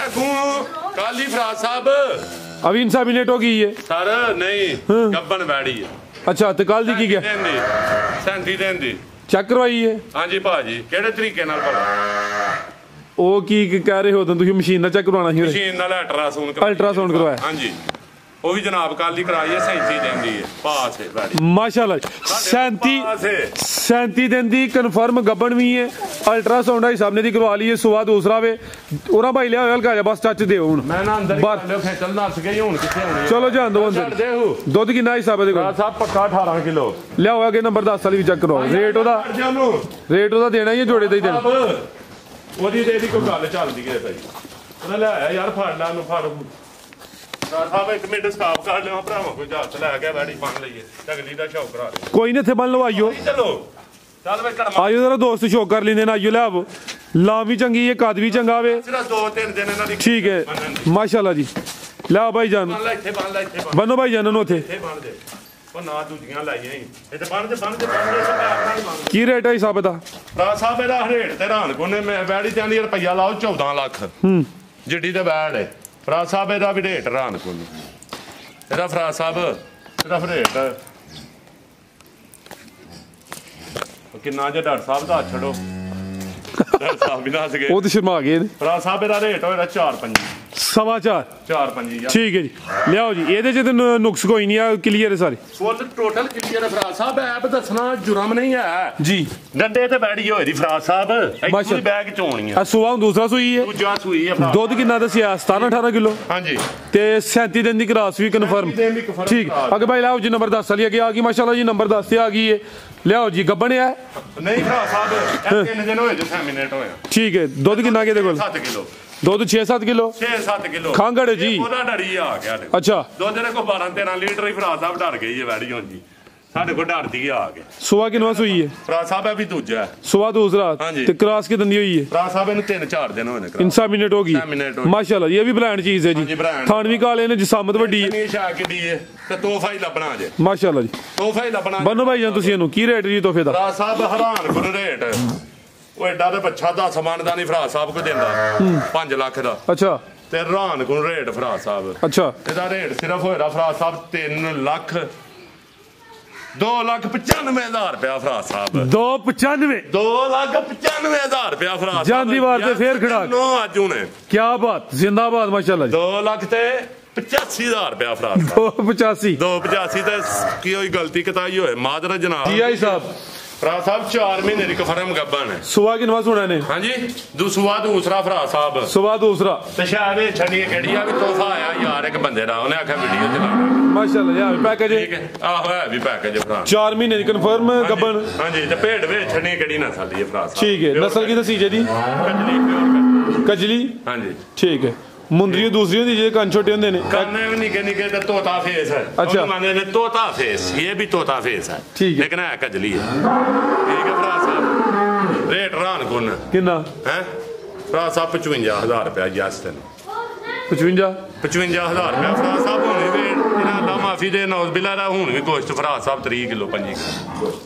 ਕਾਲੀ ਫਰਾਜ ਸਾਹਿਬ ਅभी ਇਨਸਾਮੀਨੇਟ ਹੋ ਗਈ ਹੈ ਸਰ। ਨਹੀਂ ਗੱਬਨ ਵੈੜੀ ਹੈ। ਅੱਛਾ ਤੇ ਕੱਲ ਦੀ ਕੀ ਗਿਆ? 37 ਦਿਨ ਦੀ ਚੈੱਕ ਕਰਵਾਈ ਹੈ? ਹਾਂਜੀ ਭਾਜੀ ਕਿਹੜੇ ਤਰੀਕੇ ਨਾਲ ਭਲਾ? ਉਹ ਕੀ ਕਹਿ ਰਹੇ ਹੋ ਤੁਸੀਂ ਮਸ਼ੀਨ ਨਾਲ ਚੈੱਕ ਕਰਵਾਉਣਾ ਸੀ? ਮਸ਼ੀਨ ਨਾਲ ਅਲਟਰਾਸਾਊਂਡ ਕਰਵਾਇਆ। ਹਾਂਜੀ ਉਹ ਵੀ ਜਨਾਬ ਕੱਲ ਹੀ ਕਰਾਈ ਹੈ। 37 ਦਿਨ ਦੀ ਹੈ ਪਾਸ ਹੈ ਵੈੜੀ ਮਾਸ਼ਾਅੱਲਾ। 37 ਦਿਨ ਦੀ ਕਨਫਰਮ ਗੱਬਣ ਵੀ ਹੈ। ਅਲਟਰਾਸਾਊਂਡ ਆਈ ਸਾਹਮਣੇ ਦੀ ਕਰਵਾ ਲਈ ਹੈ। ਸੁਬਾ ਦੂਸਰਾ ਵੇ ਉਹਨਾਂ ਭਾਈ ਲਿਆ ਹਲਕਾ ਜਿਹਾ ਬਸ ਟੱਚ ਦਿਓ ਹੁਣ। ਮੈਂ ਨਾ ਅੰਦਰ ਲਿਓ ਖੇਚਲ ਨੱਸ ਗਈ ਹੁਣ ਕਿੱਥੇ ਹੋਣੀ? ਚਲੋ ਜਾਣ ਦੋ ਅੰਦਰ। ਦੁੱਧ ਕਿੰਨਾ ਹਿਸਾਬ ਇਹਦੇ ਕੋਲ? ਸਾਹਿਬ ਪੱਕਾ 18 ਕਿਲੋ। ਲਿਆਓ ਅੱਗੇ ਨੰਬਰ 10 ਵਾਲੀ ਵੀ ਚੈੱਕ ਕਰਵਾਓ। ਰੇਟ ਉਹਦਾ ਦੇਣਾ ਹੀ ਜੋੜੇ ਦਾ ਹੀ ਦੇਣਾ। ਉਹਦੀ ਤੇ ਇਹਦੀ ਕੋਈ ਗੱਲ ਚੱਲਦੀ ਹੈ ਭਾਈ। ਉਹਨੇ ਲੈ ਯਾਰ ਫੜ ਲੈ ਉਹਨੂੰ ਫੜ। ਸਾਹਿਬ ਇੱਕ ਮਿੰਟ ਸਟਾਪ ਕਰ ਲਿਓ ਭਰਾਵਾਂ ਕੋਈ ਹੱਥ ਲੈ ਕੇ ਵੈੜੀ ਬੰਨ ਲਈਏ। ਢਗਲੀ ਦਾ ਸ਼ੌਕ ਕਰਾ ਦੇ। ਕੋਈ ਨਹੀਂ ਇੱਥੇ ਬੰਨ ਲਓ। ਆਇਓ ਚਲੋ ਚੱਲ ਵੇ ਕੜਮਾ ਆਇਓ ਜਰਾ ਦੋਸਤ ਸ਼ੌਕ ਕਰ ਲੈਂਦੇ ਨੇ। ਆਇਓ ਲੈ ਆਵੋ। ਲਾਂ ਵੀ ਚੰਗੀ ਹੈ, ਕੱਦ ਵੀ ਚੰਗਾ ਵੇ। ਸਿਰਫ 2-3 ਦਿਨ ਇਹਨਾਂ ਦੀ ਠੀਕ ਹੈ ਮਾਸ਼ਾਅੱਲਾ ਜੀ। ਲਿਆਓ ਭਾਈ ਜਾਨ ਬੰਨ ਲੈ ਇੱਥੇ ਬੰਨ ਲੈ ਇੱਥੇ ਬੰਨੋ ਭਾਈ ਜਾਨ ਨੂੰ ਉੱਥੇ। ਇੱਥੇ ਬੰਨ ਦੇ ਉਹ ਨਾ ਦੂਜੀਆਂ ਲਾਈਆਂ ਹੀ ਇੱਥੇ ਬੰਨ ਦੇ ਬੰਨ ਦੇ ਬੰਨ ਦੇ ਸਭ ਬੰਨ। ਕੀ ਰੇਟ ਹੈ ਹਿਸਾਬ ਦਾ? ਭਰਾ ਸਾਹਿਬ ਇਹਦਾ ਰੇਟ ਤੇ ਰਾਨ ਕੋਨੇ ਮੈਂ ਵੈੜੀ ਤੇ ਆਂਦੀ ਰੁਪਈਆ ਲਾਓ 14 ਲੱਖ ਜਿੱਡੀ ਤੇ ਵੈੜ ਹੈ। ਭਰਾ ਸਾਹਿਬ ਇਹਦਾ ਵੀ ਰੇਟ ਰਾਨ ਕੋਨੇ ਇਹਦਾ ਫਰਾ ਸਾਹਿਬ ਸਿਰਫ ਰੇਟ ਕਿੰਨਾ ਜੇ ਡਾਕਟਰ ਸਾਹਿਬ ਦਾ ਛੱਡੋ। ਡਾਕਟਰ ਸਾਹਿਬ ਵੀ ਨੱਸ ਗਏ। ਉਹ ਤੇ ਸ਼ਰਮਾ ਗਏ ਨੇ। ਫਰਾ ਸਾਹਿਬ ਇਹਦਾ ਰੇਟ ਹੋਏਗਾ 4-5 ਸਮਾਚਾਰ 4-5 ਠੀਕ ਹੈ ਜੀ। ਲਿਆਓ ਜੀ ਇਹਦੇ ਚ ਤੇ ਨੁਕਸ ਕੋਈ ਨਹੀਂ ਆ, ਕਲੀਅਰ ਹੈ ਸਾਰੇ। ਫੁੱਲ ਟੋਟਲ ਕਲੀਅਰ ਹੈ ਫਰਾ ਸਾਹਿਬ। ਐਪ ਦੱਸਣਾ ਜੁਰਮ ਨਹੀਂ ਹੈ ਜੀ। ਡੰਡੇ ਤੇ ਬੈਠੀ ਹੋਈ ਦੀ ਫਰਾ ਸਾਹਿਬ ਐਕਚੁਅਲੀ ਬੈਗ ਚੋਣੀ ਹੈ। ਸੁਆ ਦੂਸਰਾ ਸੂਈ ਹੈ। ਦੂਜਾ ਸੂਈ ਹੈ। ਦੁੱਧ ਕਿੰਨਾ ਦੱਸਿਆ? 17-18 ਕਿਲੋ। ਹਾਂਜੀ ਤੇ 37 ਦਿਨ ਦੀ ਕਰਾਸ ਵੀ ਕਨਫਰਮ। ਠੀਕ ਅੱਗੇ ਭਾਈ ਲਿਆਓ ਜੀ ਨੰਬਰ 10 ਵਾਲੀ ਅੱਗੇ ਆ ਗਈ ਮਾਸ਼ਾਅੱਲਾ ਜੀ। ਨੰਬਰ 10 ਤੇ ਆ ਗਈ ਹੈ। ਲਿਆਓ ਜੀ ਗੱਬਣ ਹੈ? ਨਹੀਂ ਫਰਾ ਸਾਹਿਬ 3 ਦਿਨ ਹੋਏ ਜੇ ਸੈਮੀਨੇਟ ਹੋਇਆ। ਠੀਕ ਹੈ। ਦੁੱਧ ਕਿੰਨਾ ਕਿਹਦੇ ਕੋਲ? 7 ਕਿਲੋ। ਦੁੱਧ 6-7 ਕਿਲੋ। 6-7 ਕਿਲੋ ਖਾਂਗੜ ਜੀ। ਉਹਦਾ ਡਰੀ ਆ ਗਿਆ। ਅੱਛਾ ਦੁੱਧ ਦੇ ਕੋ 12-13 ਲੀਟਰ ਹੀ ਫਰਾ ਸਾਹਿਬ ਡਰ ਗਈ ਹੈ ਵੈੜੀ ਹੁਣ ਜੀ। ਸਾਡੇ ਕੋਲ ਡਰਦੀ ਆ ਕੇ। ਸੁਆ ਕਿੰਨਾ ਸੂਈ ਹੈ? ਫਰਾ ਸਾਹਿਬ ਇਹ ਵੀ ਦੂਜਾ ਸੁਆ ਦੂਸਰਾ ਤੇ ਕਰਾਸ ਕਿ ਦੰਦੀ ਹੋਈ ਹੈ? ਫਰਾ ਸਾਹਿਬ ਇਹਨੂੰ 3-4 ਦਿਨ ਹੋਏ ਨੇ। ਇਨਸਾਮੀਨੇਟ ਹੋ ਗਈ ਮਾਸ਼ਾਅੱਲਾ ਜੀ। ਇਹ ਵੀ ਬ੍ਰਾਂਡ ਚੀਜ਼ ਹੈ ਜੀ। ਥਾਣ ਵੀ ਕਾਲੇ ਨੇ, ਜਿਸਮਤ ਵੱਡੀ ਹੈ। ਸ਼ਾ ਕਿੱਡੀ ਹੈ ਤੇ ਤੋਹਫਾ ਹੀ ਲੱਭਣਾ ਜੇ ਮਾਸ਼ਾਅੱਲਾ ਜੀ। ਤੋਹਫਾ ਹੀ ਲੱਭਣਾ। ਬੰਨੋ ਭਾਈ ਜਾਨ ਤੁਸੀਂ ਇਹਨੂੰ। ਕੀ ਰੇਟ ਜੀ ਤੋਹਫੇ ਦਾ? ਫਰਾ ਸਾਹਿਬ ਹੈਰਾਨ ਕਰ ਰੇਟ। ਉਹ ਐਡਾ ਤੇ ਬੱਚਾ 10 ਮਣ ਦਾ ਨਹੀਂ ਫਰਾ ਸਾਹਿਬ ਕੋ ਦਿੰਦਾ 5 ਲੱਖ ਦਾ। ਅੱਛਾ ਤੇ ਹੈਰਾਨ ਕਰ ਰੇਟ ਫਰਾ ਸਾਹਿਬ। ਅੱਛਾ ਇਹਦਾ ਰੇਟ ਸਿਰਫ ਹੋਏਗਾ ਫਰਾ ਸਾਹਿਬ 3 ਲੱਖ 2,95,000 ਰੁਪਇਆ ਫਰਾ ਸਾਹਿਬ। 295 2,95,000 ਰੁਪਇਆ ਫਰਾ ਸਾਹਿਬ। ਜਾਂਦੀ ਵਾਰ ਤੇ ਫੇਰ ਖੜਾ ਨੋ ਅੱਜ ਹੁਣੇ। ਕੀ ਬਾਤ ਜ਼ਿੰਦਾਬਾਦ ਮਾਸ਼ਾਅੱਲਾ ਜੀ। 2,85,000 ਰੁਪਇਆ ਫਰਾ ਸਾਹਿਬ। 285 285 ਤੇ ਕੀ ਹੋਈ ਗਲਤੀ ਕਤਾਈ ਹੋਏ ਮਾਦਰ ਜਨਾਬ ਜੀ ਆਈ ਸਾਹਿਬ। ਫਰਾ ਸਾਹਿਬ 4 ਮਹੀਨੇ ਦੀ ਕਫਰਮ ਗੱਬਨ ਹੈ। ਸੁਆ ਕਿਨਵਾ ਸੁਣਾ ਨੇ? ਹਾਂਜੀ ਦੂਸਰਾ ਫਰਾ ਸਾਹਿਬ ਸੁਆ ਦੂਸਰਾ ਤੇ ਸ਼ਾਇਦ ਇਹ ਛੱਡੀ ਕਿਹੜੀ ਆ ਵੀ ਤੋਹਫਾ ਆਇਆ ਯਾਰ ਇੱਕ ਬੰਦੇ ਦਾ, ਉਹਨੇ ਆਖਿਆ ਵੀਡੀਓ ਚ ਲਾਣਾ। ਮਾਸ਼ਾਅੱਲਾ ਯਾਰ ਪੈਕੇਜ ਠੀਕ ਹੈ, ਆਹੋ ਹੈ ਵੀ ਪੈਕੇਜ ਫਰਾ 4 ਮਹੀਨੇ ਦੀ ਕਨਫਰਮ ਗੱਬਨ। ਹਾਂਜੀ ਤੇ ਭੇਡ ਵੇ ਛੱਡੀ ਕਿਹੜੀ ਨਸਲ ਦੀ ਹੈ ਫਰਾ ਸਾਹਿਬ? ਠੀਕ ਹੈ, ਨਸਲ ਕੀ ਦੱਸੀ ਜੀ? ਕਜਲੀ ਪਿਓਰ ਕਜਲੀ। ਹਾਂਜੀ ਠੀਕ ਹੈ, ਮੁੰਦਰੀ ਦੂਸਰੀ ਹੁੰਦੀ ਜਿਹੜੇ ਕੰਨ ਛੋਟੇ ਹੁੰਦੇ ਨੇ। कान में निके निके तो तोता फेस है। अच्छा। माने ने तोता फेस, ये भी तोता फेस है। ठीक है। लेकिन है कजली है। ठीक है भरा साहब। रेट रान कुन किन्ना है भरा साहब? 55,000 रुपया जस तेन 55,000 रुपया भरा साहब। हुण भी अल्लाह माफी दे नौज बिला दा हुण भी गोश्त भरा साहब 30 किलो 25 किलो